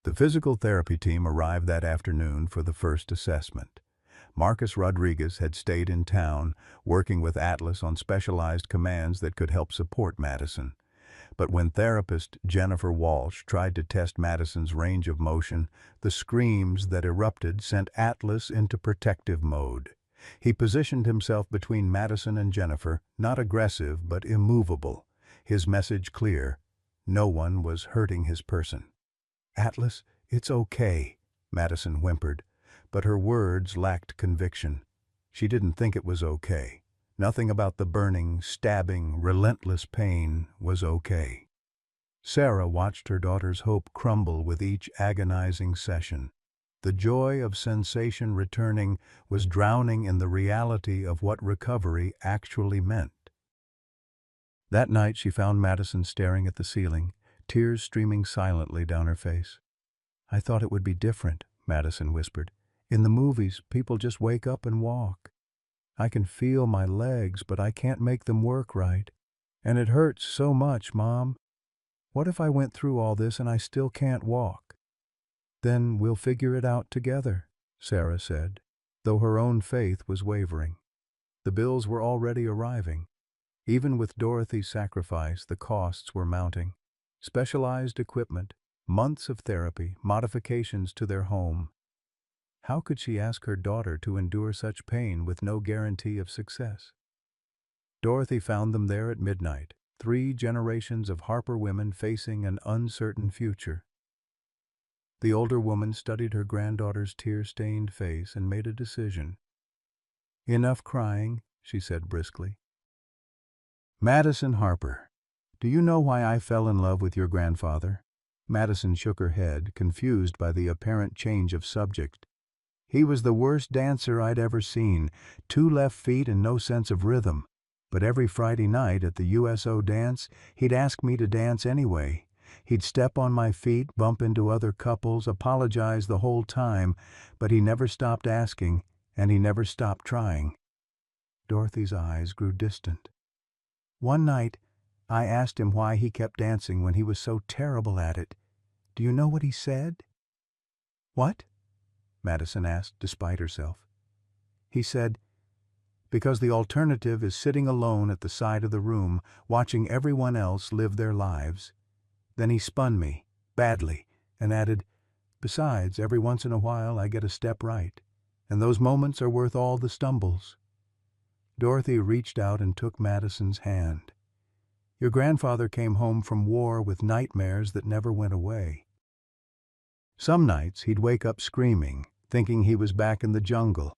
The physical therapy team arrived that afternoon for the first assessment. Marcus Rodriguez had stayed in town, working with Atlas on specialized commands that could help support Madison. But when therapist Jennifer Walsh tried to test Madison's range of motion, the screams that erupted sent Atlas into protective mode. He positioned himself between Madison and Jennifer, not aggressive but immovable, his message clear: no one was hurting his person. "Atlas, it's okay," Madison whimpered, but her words lacked conviction. She didn't think it was okay. Nothing about the burning, stabbing, relentless pain was okay. Sarah watched her daughter's hope crumble with each agonizing session. The joy of sensation returning was drowning in the reality of what recovery actually meant. That night she found Madison staring at the ceiling, tears streaming silently down her face. I thought it would be different, Madison whispered. In the movies, people just wake up and walk. I can feel my legs, but I can't make them work right. And it hurts so much, Mom. What if I went through all this and I still can't walk? Then we'll figure it out together, Sarah said, though her own faith was wavering. The bills were already arriving. Even with Dorothy's sacrifice, the costs were mounting. Specialized equipment, months of therapy, modifications to their home. How could she ask her daughter to endure such pain with no guarantee of success? Dorothy found them there at midnight, 3 generations of Harper women facing an uncertain future. The older woman studied her granddaughter's tear-stained face and made a decision. "Enough crying," she said briskly. "Madison Harper, do you know why I fell in love with your grandfather?" Madison shook her head, confused by the apparent change of subject. "He was the worst dancer I'd ever seen, 2 left feet and no sense of rhythm. But every Friday night at the USO dance, he'd ask me to dance anyway. He'd step on my feet, bump into other couples, apologize the whole time, but he never stopped asking, and he never stopped trying." Dorothy's eyes grew distant. "One night, I asked him why he kept dancing when he was so terrible at it. Do you know what he said?" "What?" Madison asked, despite herself. "He said, because the alternative is sitting alone at the side of the room, watching everyone else live their lives." Then he spun me, badly, and added, "Besides, every once in a while I get a step right, and those moments are worth all the stumbles." Dorothy reached out and took Madison's hand. "Your grandfather came home from war with nightmares that never went away. Some nights he'd wake up screaming, thinking he was back in the jungle.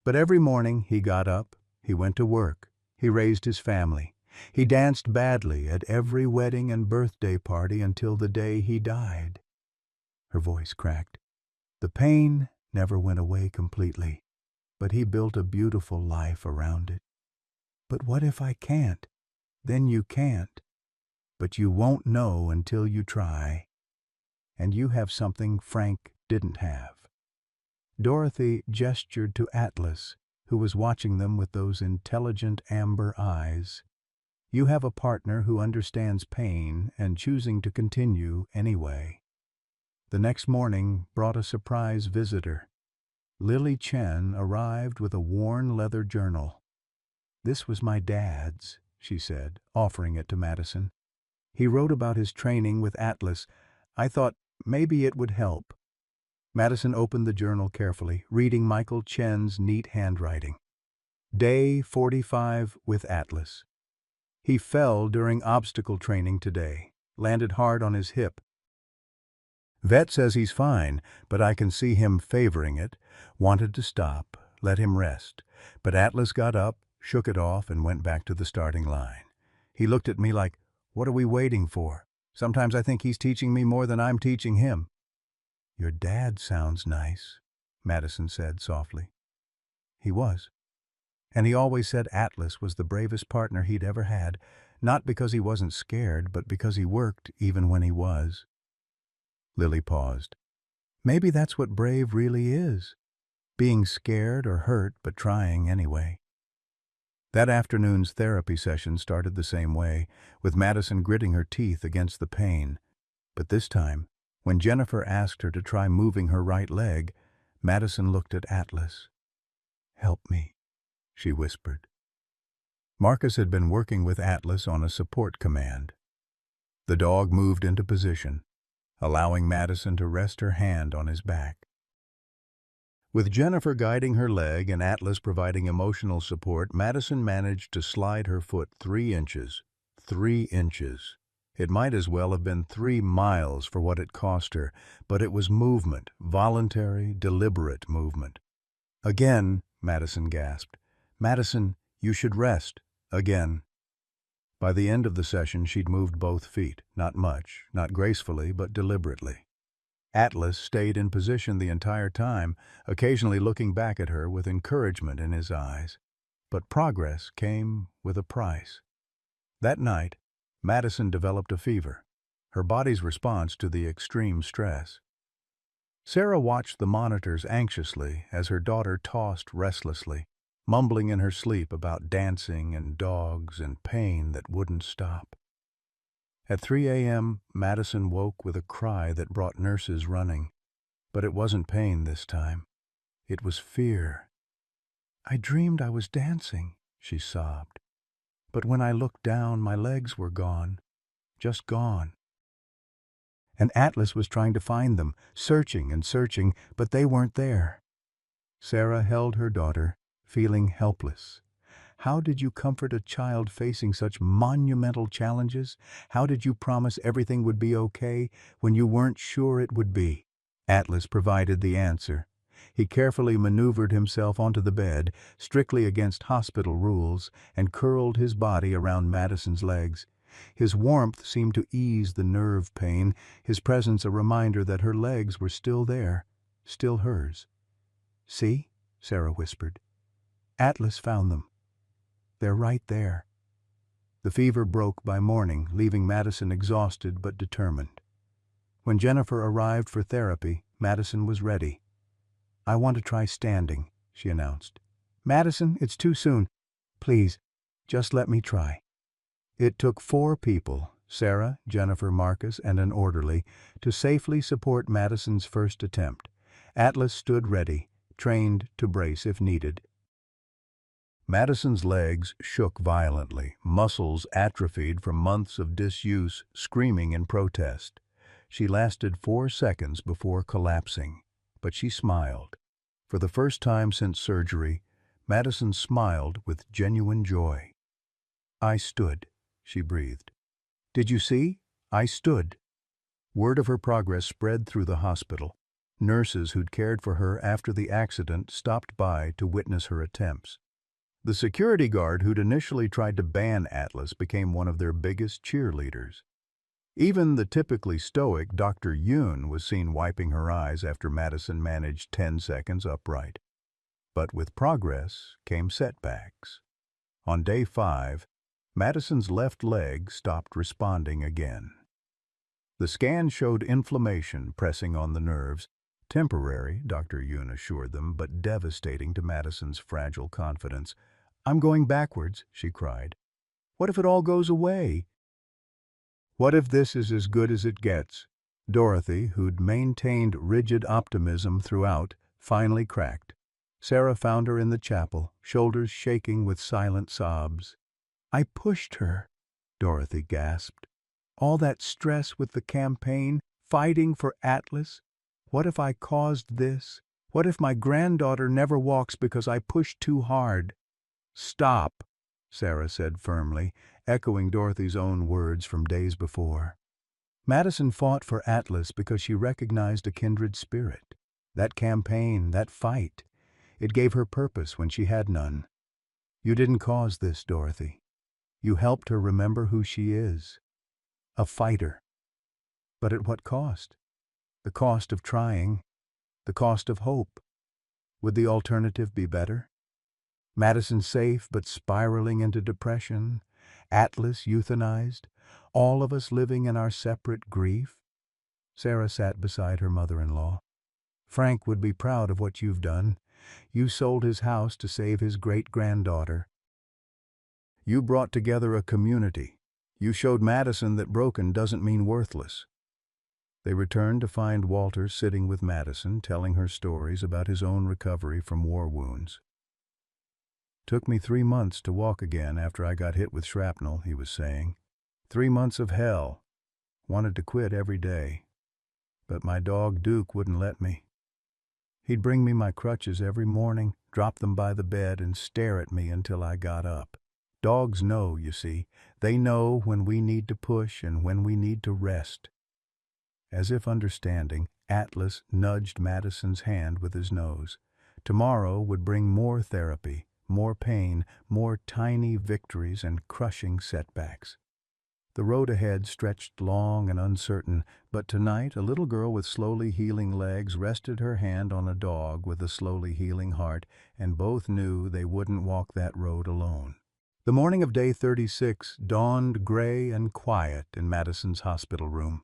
But every morning he got up, he went to work, he raised his family. He danced badly at every wedding and birthday party until the day he died." Her voice cracked. "The pain never went away completely, but he built a beautiful life around it. But what if I can't? Then you can't. But you won't know until you try. And you have something Frank didn't have." Dorothy gestured to Atlas, who was watching them with those intelligent amber eyes. "You have a partner who understands pain and choosing to continue anyway." The next morning brought a surprise visitor. Lily Chen arrived with a worn leather journal. "This was my dad's," she said, offering it to Madison. "He wrote about his training with Atlas. I thought maybe it would help." Madison opened the journal carefully, reading Michael Chen's neat handwriting. "Day 45 with Atlas. He fell during obstacle training today, landed hard on his hip. Vet says he's fine, but I can see him favoring it. Wanted to stop, let him rest. But Atlas got up, shook it off, and went back to the starting line. He looked at me like, 'What are we waiting for?' Sometimes I think he's teaching me more than I'm teaching him." "Your dad sounds nice," Madison said softly. He was. And he always said Atlas was the bravest partner he'd ever had, not because he wasn't scared, but because he worked even when he was. Lily paused. "Maybe that's what brave really is. Being scared or hurt, but trying anyway." That afternoon's therapy session started the same way, with Madison gritting her teeth against the pain. But this time, when Jennifer asked her to try moving her right leg, Madison looked at Atlas. "Help me," she whispered. Marcus had been working with Atlas on a support command. The dog moved into position, allowing Madison to rest her hand on his back. With Jennifer guiding her leg and Atlas providing emotional support, Madison managed to slide her foot 3 inches. 3 inches. It might as well have been 3 miles for what it cost her, but it was movement, voluntary, deliberate movement. "Again," Madison gasped. "Madison, you should rest. Again." By the end of the session, she'd moved both feet, not much, not gracefully, but deliberately. Atlas stayed in position the entire time, occasionally looking back at her with encouragement in his eyes. But progress came with a price. That night, Madison developed a fever, her body's response to the extreme stress. Sarah watched the monitors anxiously as her daughter tossed restlessly, mumbling in her sleep about dancing and dogs and pain that wouldn't stop. At 3 a.m., Madison woke with a cry that brought nurses running. But it wasn't pain this time. It was fear. "I dreamed I was dancing," she sobbed. "But when I looked down, my legs were gone. Just gone." And Atlas was trying to find them, searching and searching, but they weren't there. Sarah held her daughter, feeling helpless. How did you comfort a child facing such monumental challenges? How did you promise everything would be okay when you weren't sure it would be? Atlas provided the answer. He carefully maneuvered himself onto the bed, strictly against hospital rules, and curled his body around Madison's legs. His warmth seemed to ease the nerve pain, his presence a reminder that her legs were still there, still hers. "See?" Sarah whispered. "Atlas found them. They're right there." The fever broke by morning, leaving Madison exhausted but determined. When Jennifer arrived for therapy, Madison was ready. "I want to try standing," she announced. "Madison, it's too soon. Please, just let me try." It took 4 people, Sarah, Jennifer, Marcus, and an orderly, to safely support Madison's first attempt. Atlas stood ready, trained to brace if needed. Madison's legs shook violently, muscles atrophied from months of disuse, screaming in protest. She lasted 4 seconds before collapsing, but she smiled. For the first time since surgery, Madison smiled with genuine joy. "I stood," she breathed. "Did you see? I stood." Word of her progress spread through the hospital. Nurses who'd cared for her after the accident stopped by to witness her attempts. The security guard who'd initially tried to ban Atlas became one of their biggest cheerleaders. Even the typically stoic Dr. Yoon was seen wiping her eyes after Madison managed 10 seconds upright. But with progress came setbacks. On day 5, Madison's left leg stopped responding again. The scan showed inflammation pressing on the nerves, temporary, Dr. Yoon assured them, but devastating to Madison's fragile confidence. "I'm going backwards," she cried. "What if it all goes away?" "What if this is as good as it gets?" Dorothy, who'd maintained rigid optimism throughout, finally cracked. Sarah found her in the chapel, shoulders shaking with silent sobs. "I pushed her," Dorothy gasped. "All that stress with the campaign, fighting for Atlas. What if I caused this? What if my granddaughter never walks because I pushed too hard?" "Stop," Sarah said firmly, echoing Dorothy's own words from days before. Madison fought for Atlas because she recognized a kindred spirit. That campaign, that fight, it gave her purpose when she had none. "You didn't cause this, Dorothy. You helped her remember who she is. A fighter. But at what cost? The cost of trying, the cost of hope. Would the alternative be better? Madison safe but spiraling into depression, Atlas euthanized, all of us living in our separate grief." Sarah sat beside her mother-in-law. "Frank would be proud of what you've done. You sold his house to save his great-granddaughter. You brought together a community. You showed Madison that broken doesn't mean worthless." They returned to find Walter sitting with Madison, telling her stories about his own recovery from war wounds. "Took me 3 months to walk again after I got hit with shrapnel," he was saying. 3 months of hell. Wanted to quit every day. But my dog Duke wouldn't let me. He'd bring me my crutches every morning, drop them by the bed, and stare at me until I got up. Dogs know, you see. They know when we need to push and when we need to rest." As if understanding, Atlas nudged Madison's hand with his nose. Tomorrow would bring more therapy, more pain, more tiny victories and crushing setbacks. The road ahead stretched long and uncertain, but tonight a little girl with slowly healing legs rested her hand on a dog with a slowly healing heart, and both knew they wouldn't walk that road alone. The morning of day 36 dawned gray and quiet in Madison's hospital room.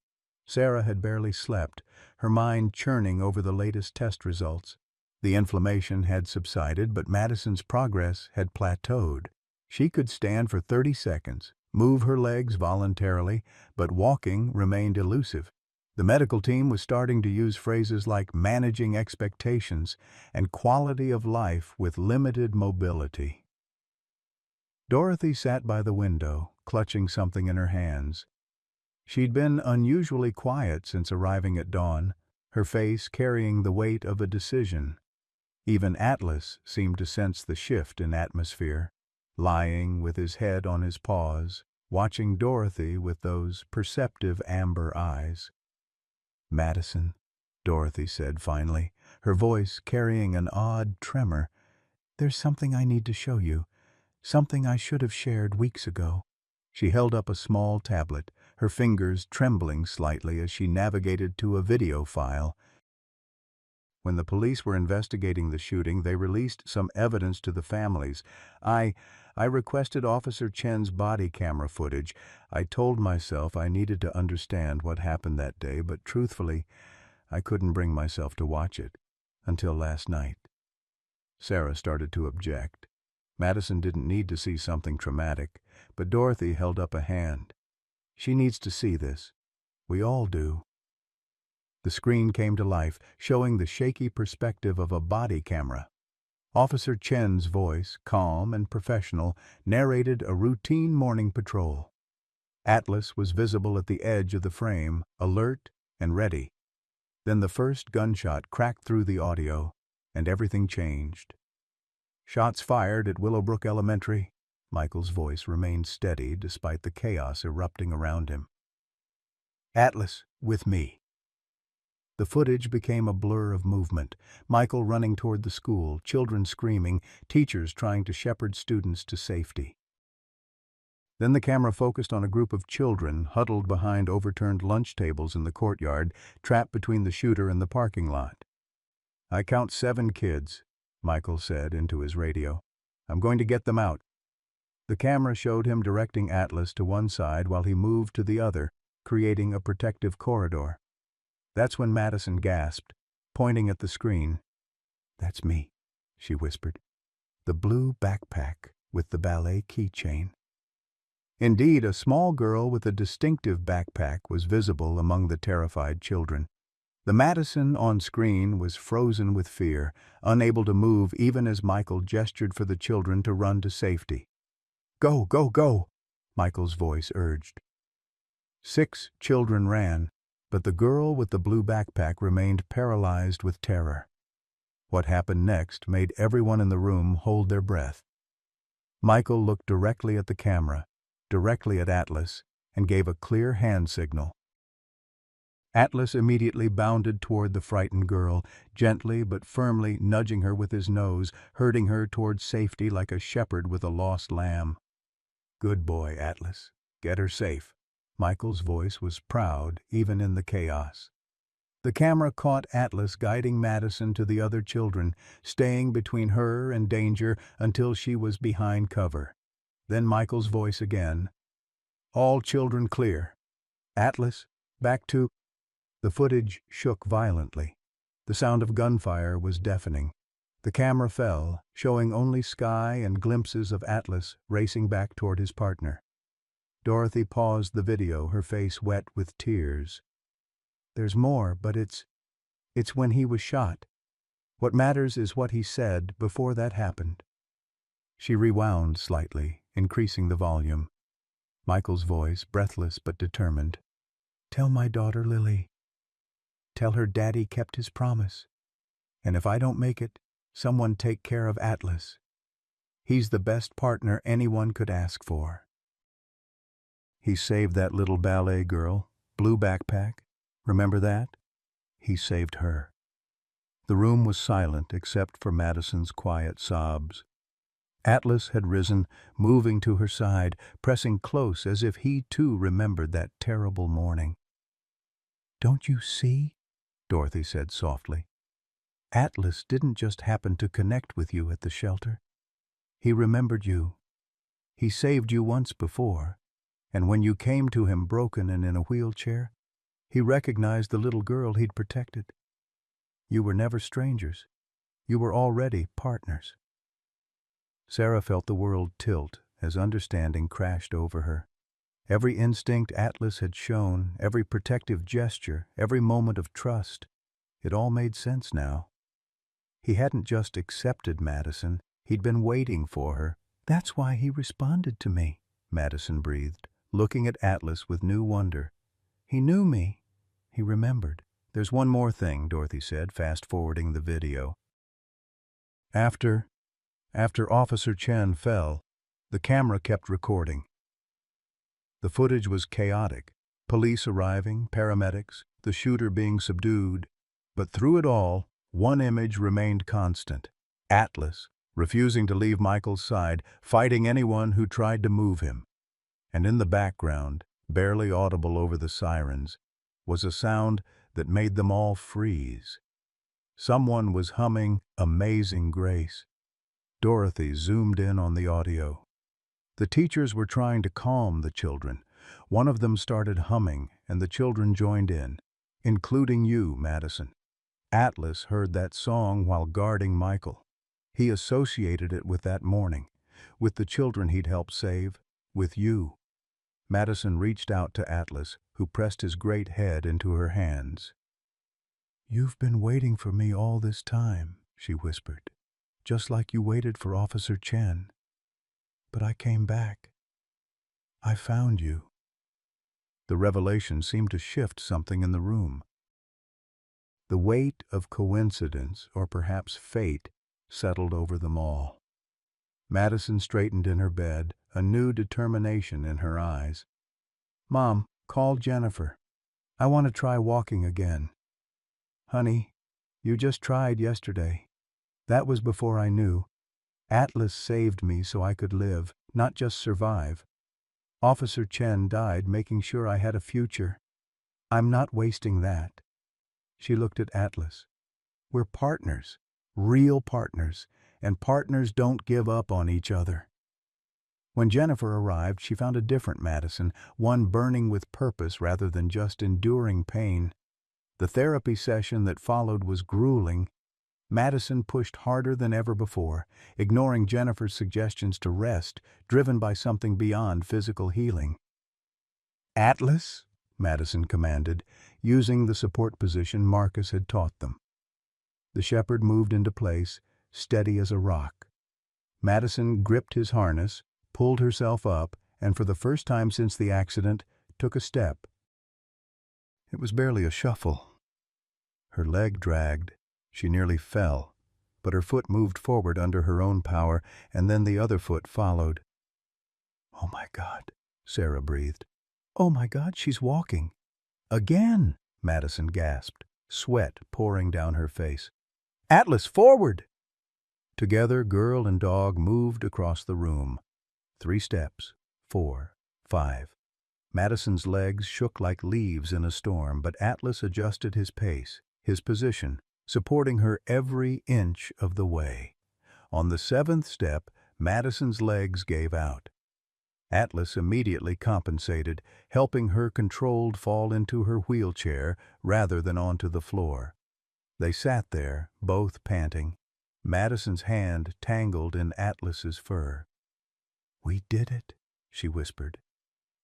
Sarah had barely slept, her mind churning over the latest test results. The inflammation had subsided, but Madison's progress had plateaued. She could stand for 30 seconds, move her legs voluntarily, but walking remained elusive. The medical team was starting to use phrases like managing expectations and quality of life with limited mobility. Dorothy sat by the window, clutching something in her hands. She'd been unusually quiet since arriving at dawn, her face carrying the weight of a decision. Even Atlas seemed to sense the shift in atmosphere, lying with his head on his paws, watching Dorothy with those perceptive amber eyes. "Madison," Dorothy said finally, her voice carrying an odd tremor, "there's something I need to show you, something I should have shared weeks ago." She held up a small tablet, her fingers trembling slightly as she navigated to a video file. When the police were investigating the shooting, they released some evidence to the families. I requested Officer Chen's body camera footage. I told myself I needed to understand what happened that day, but truthfully, I couldn't bring myself to watch it until last night. Sarah started to object. Madison didn't need to see something traumatic, but Dorothy held up a hand. "She needs to see this. We all do." The screen came to life, showing the shaky perspective of a body camera. Officer Chen's voice, calm and professional, narrated a routine morning patrol. Atlas was visible at the edge of the frame, alert and ready. Then the first gunshot cracked through the audio, and everything changed. "Shots fired at Willowbrook Elementary." Michael's voice remained steady despite the chaos erupting around him. "Atlas, with me." The footage became a blur of movement. Michael running toward the school, children screaming, teachers trying to shepherd students to safety. Then the camera focused on a group of children huddled behind overturned lunch tables in the courtyard, trapped between the shooter and the parking lot. "I count 7 kids," Michael said into his radio. "I'm going to get them out." The camera showed him directing Atlas to one side while he moved to the other, creating a protective corridor. That's when Madison gasped, pointing at the screen. "That's me," she whispered. "The blue backpack with the ballet keychain." Indeed, a small girl with a distinctive backpack was visible among the terrified children. The Madison on screen was frozen with fear, unable to move even as Michael gestured for the children to run to safety. "Go, go, go," Michael's voice urged. 6 children ran, but the girl with the blue backpack remained paralyzed with terror. What happened next made everyone in the room hold their breath. Michael looked directly at the camera, directly at Atlas, and gave a clear hand signal. Atlas immediately bounded toward the frightened girl, gently but firmly nudging her with his nose, herding her toward safety like a shepherd with a lost lamb. "Good boy, Atlas. Get her safe." Michael's voice was proud, even in the chaos. The camera caught Atlas guiding Madison to the other children, staying between her and danger until she was behind cover. Then Michael's voice again. "All children clear. Atlas, back to—" The footage shook violently. The sound of gunfire was deafening. The camera fell, showing only sky and glimpses of Atlas racing back toward his partner. Dorothy paused the video, her face wet with tears. "There's more, but it's when he was shot. What matters is what he said before that happened." She rewound slightly, increasing the volume. Michael's voice, breathless but determined. "Tell my daughter Lily. Tell her Daddy kept his promise. And if I don't make it, someone take care of Atlas. He's the best partner anyone could ask for." "He saved that little ballet girl, blue backpack. Remember that? He saved her." The room was silent except for Madison's quiet sobs. Atlas had risen, moving to her side, pressing close as if he too remembered that terrible morning. "Don't you see?" Dorothy said softly. "Atlas didn't just happen to connect with you at the shelter. He remembered you. He saved you once before, and when you came to him broken and in a wheelchair, He recognized the little girl he'd protected. You were never strangers. You were already partners. Sarah felt the world tilt as understanding crashed over her. Every instinct Atlas had shown, every protective gesture, every moment of trust, it all made sense now. He hadn't just accepted Madison, he'd been waiting for her. That's why he responded to me, Madison breathed, looking at Atlas with new wonder. He knew me. He remembered. There's one more thing, Dorothy said, fast-forwarding the video. After Officer Chen fell, the camera kept recording. The footage was chaotic. Police arriving, paramedics, the shooter being subdued. But through it all, one image remained constant. Atlas, refusing to leave Michael's side, fighting anyone who tried to move him. And in the background, barely audible over the sirens, was a sound that made them all freeze. Someone was humming Amazing Grace. Dorothy zoomed in on the audio. The teachers were trying to calm the children. One of them started humming, and the children joined in, including you, Madison. Atlas heard that song while guarding Michael. He associated it with that morning, with the children he'd helped save, with you. Madison reached out to Atlas, who pressed his great head into her hands. "You've been waiting for me all this time," she whispered, "just like you waited for Officer Chen. But I came back. I found you." The revelation seemed to shift something in the room. The weight of coincidence, or perhaps fate, settled over them all. Madison straightened in her bed, a new determination in her eyes. "Mom, call Jennifer. I want to try walking again." "Honey, you just tried yesterday. That was before I knew. Atlas saved me so I could live, not just survive. Officer Chen died making sure I had a future. I'm not wasting that." She looked at Atlas. "We're partners, real partners, and partners don't give up on each other." When Jennifer arrived, she found a different Madison, one burning with purpose rather than just enduring pain. The therapy session that followed was grueling. Madison pushed harder than ever before, ignoring Jennifer's suggestions to rest, driven by something beyond physical healing. "Atlas," Madison commanded, using the support position Marcus had taught them. The shepherd moved into place, steady as a rock. Madison gripped his harness, pulled herself up, and for the first time since the accident, took a step. It was barely a shuffle. Her leg dragged. She nearly fell, but her foot moved forward under her own power, and then the other foot followed. "Oh my God," Sarah breathed. "Oh my God, she's walking." "Again," Madison gasped, sweat pouring down her face. "Atlas, forward!" Together, girl and dog moved across the room. 3 steps, 4, 5. Madison's legs shook like leaves in a storm, but Atlas adjusted his pace, his position, supporting her every inch of the way. On the 7th step, Madison's legs gave out. Atlas immediately compensated, helping her controlled fall into her wheelchair rather than onto the floor. They sat there, both panting, Madison's hand tangled in Atlas's fur. "We did it," she whispered.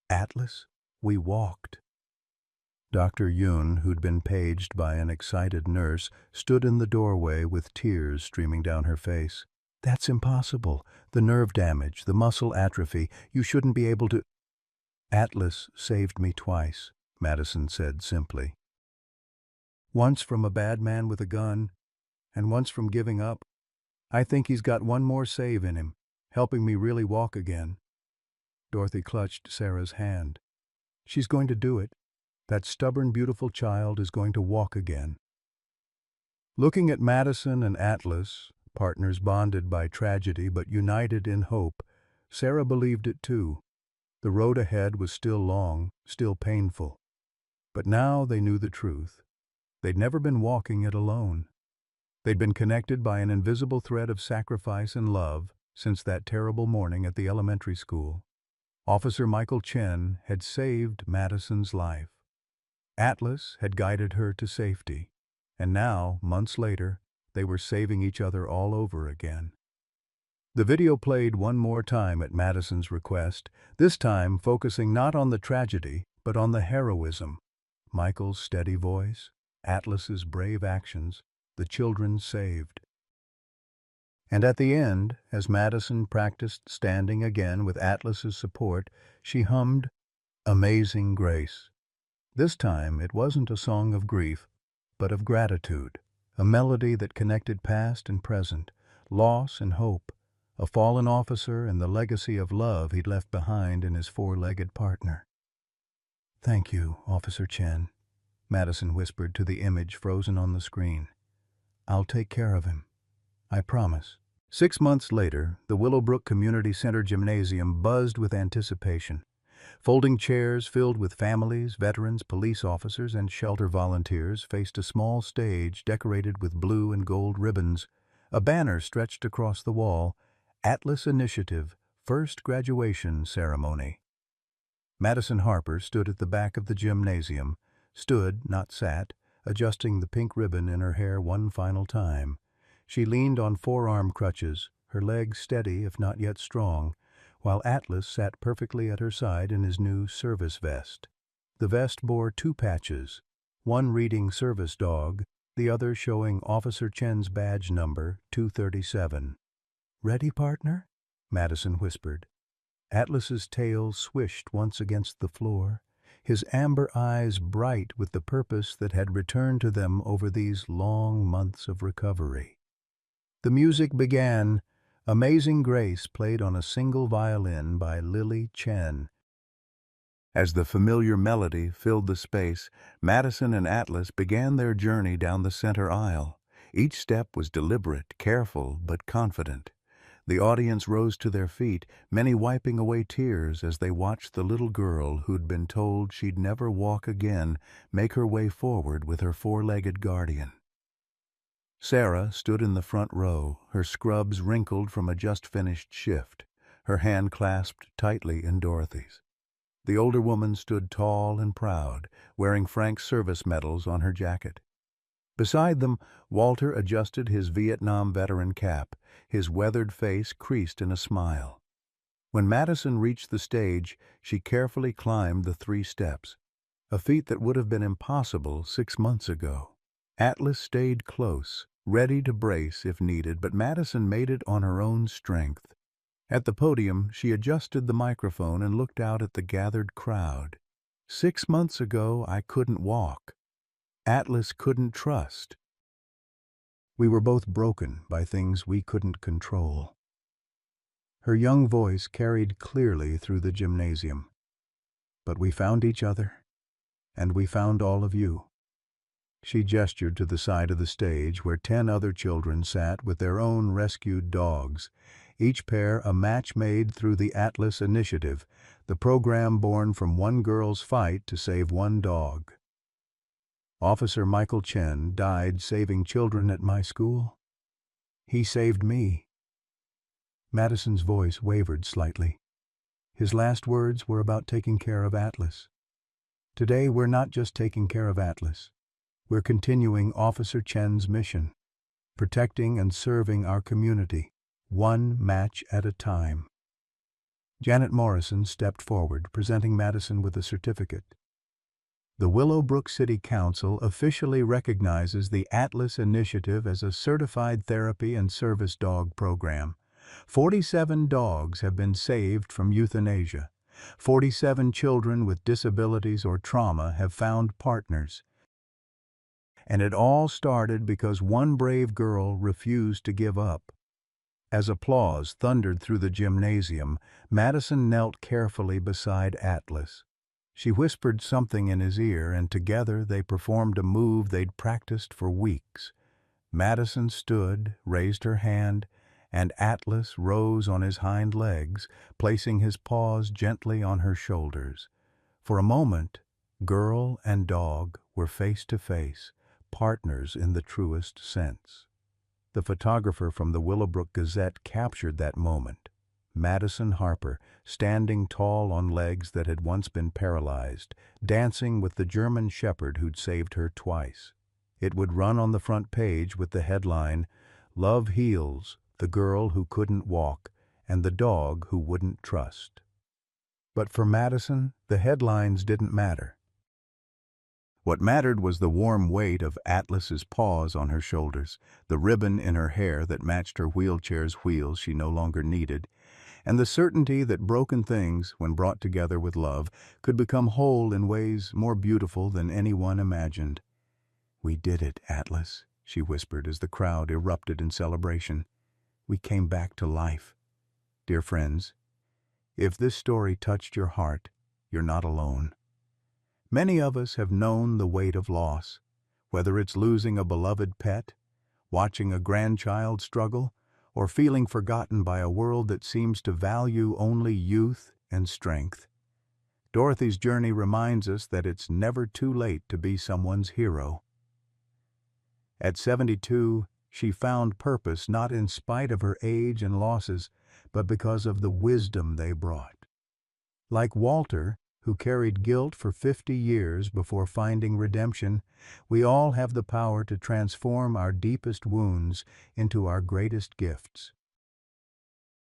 "Atlas, we walked." Dr. Yun, who'd been paged by an excited nurse, stood in the doorway with tears streaming down her face. "That's impossible. The nerve damage, the muscle atrophy. You shouldn't be able to—" "Atlas saved me twice," Madison said simply. "Once from a bad man with a gun, and once from giving up. I think he's got one more save in him, helping me really walk again." Dorothy clutched Sarah's hand. "She's going to do it. That stubborn, beautiful child is going to walk again." Looking at Madison and Atlas, partners bonded by tragedy but united in hope, Sarah believed it too. The road ahead was still long, still painful. But now they knew the truth. They'd never been walking it alone. They'd been connected by an invisible thread of sacrifice and love since that terrible morning at the elementary school. Officer Michael Chen had saved Madison's life. Atlas had guided her to safety, and now, months later, they were saving each other all over again. The video played one more time at Madison's request, this time focusing not on the tragedy, but on the heroism. Michael's steady voice, Atlas's brave actions, the children saved. And at the end, as Madison practiced standing again with Atlas's support, she hummed Amazing Grace. This time it wasn't a song of grief, but of gratitude, a melody that connected past and present, loss and hope, a fallen officer and the legacy of love he'd left behind in his four-legged partner. "Thank you, Officer Chen," Madison whispered to the image frozen on the screen. "I'll take care of him. I promise." 6 months later, the Willowbrook Community Center Gymnasium buzzed with anticipation. Folding chairs filled with families, veterans, police officers, and shelter volunteers faced a small stage decorated with blue and gold ribbons. A banner stretched across the wall, Atlas Initiative, First Graduation Ceremony. Madison Harper stood at the back of the gymnasium, stood, not sat, adjusting the pink ribbon in her hair one final time. She leaned on forearm crutches, her legs steady if not yet strong, while Atlas sat perfectly at her side in his new service vest. The vest bore 2 patches, one reading Service Dog, the other showing Officer Chen's badge number, 237. "Ready, partner?" Madison whispered. Atlas's tail swished once against the floor, his amber eyes bright with the purpose that had returned to them over these long months of recovery. The music began. Amazing Grace played on a single violin by Lily Chen. As the familiar melody filled the space, Madison and Atlas began their journey down the center aisle. Each step was deliberate, careful, but confident. The audience rose to their feet, many wiping away tears as they watched the little girl who'd been told she'd never walk again make her way forward with her four-legged guardian. Sarah stood in the front row, her scrubs wrinkled from a just-finished shift, her hand clasped tightly in Dorothy's. The older woman stood tall and proud, wearing Frank's service medals on her jacket. Beside them, Walter adjusted his Vietnam veteran cap, his weathered face creased in a smile. When Madison reached the stage, she carefully climbed the 3 steps, a feat that would have been impossible 6 months ago. Atlas stayed close, ready to brace if needed, but Madison made it on her own strength. At the podium, she adjusted the microphone and looked out at the gathered crowd. 6 months ago, I couldn't walk. Atlas couldn't trust. We were both broken by things we couldn't control. Her young voice carried clearly through the gymnasium. But we found each other, and we found all of you. She gestured to the side of the stage where 10 other children sat with their own rescued dogs, each pair a match made through the Atlas Initiative, the program born from one girl's fight to save one dog. Officer Michael Chen died saving children at my school. He saved me. Madison's voice wavered slightly. His last words were about taking care of Atlas. Today we're not just taking care of Atlas. We're continuing Officer Chen's mission, protecting and serving our community, one match at a time. Janet Morrison stepped forward, presenting Madison with a certificate. The Willowbrook City Council officially recognizes the Atlas Initiative as a certified therapy and service dog program. 47 dogs have been saved from euthanasia. 47 children with disabilities or trauma have found partners. And it all started because one brave girl refused to give up. As applause thundered through the gymnasium, Madison knelt carefully beside Atlas. She whispered something in his ear, and together they performed a move they'd practiced for weeks. Madison stood, raised her hand, and Atlas rose on his hind legs, placing his paws gently on her shoulders. For a moment, girl and dog were face to face, partners in the truest sense. The photographer from the Willowbrook Gazette captured that moment. Madison Harper, standing tall on legs that had once been paralyzed, dancing with the German shepherd who'd saved her twice. It would run on the front page with the headline, "Love Heals, the Girl Who Couldn't Walk and the Dog Who Wouldn't Trust." But for Madison, the headlines didn't matter. What mattered was the warm weight of Atlas's paws on her shoulders, the ribbon in her hair that matched her wheelchair's wheels she no longer needed, and the certainty that broken things, when brought together with love, could become whole in ways more beautiful than anyone imagined. "We did it, Atlas," she whispered as the crowd erupted in celebration. "We came back to life." Dear friends, if this story touched your heart, you're not alone. Many of us have known the weight of loss, whether it's losing a beloved pet, watching a grandchild struggle, or feeling forgotten by a world that seems to value only youth and strength. Dorothy's journey reminds us that it's never too late to be someone's hero. At 72, she found purpose not in spite of her age and losses, but because of the wisdom they brought. Like Walter, who carried guilt for 50 years before finding redemption, we all have the power to transform our deepest wounds into our greatest gifts.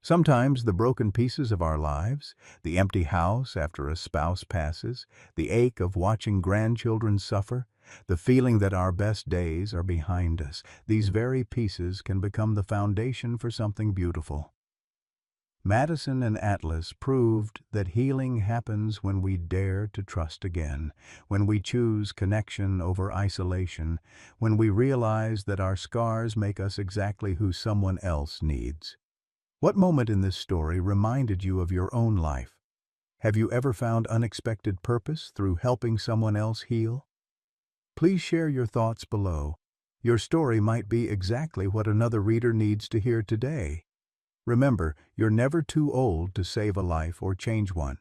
Sometimes the broken pieces of our lives, the empty house after a spouse passes, the ache of watching grandchildren suffer, the feeling that our best days are behind us, these very pieces can become the foundation for something beautiful. Madison and Atlas proved that healing happens when we dare to trust again, when we choose connection over isolation, when we realize that our scars make us exactly who someone else needs. What moment in this story reminded you of your own life? Have you ever found unexpected purpose through helping someone else heal? Please share your thoughts below. Your story might be exactly what another reader needs to hear today. Remember, you're never too old to save a life or change one.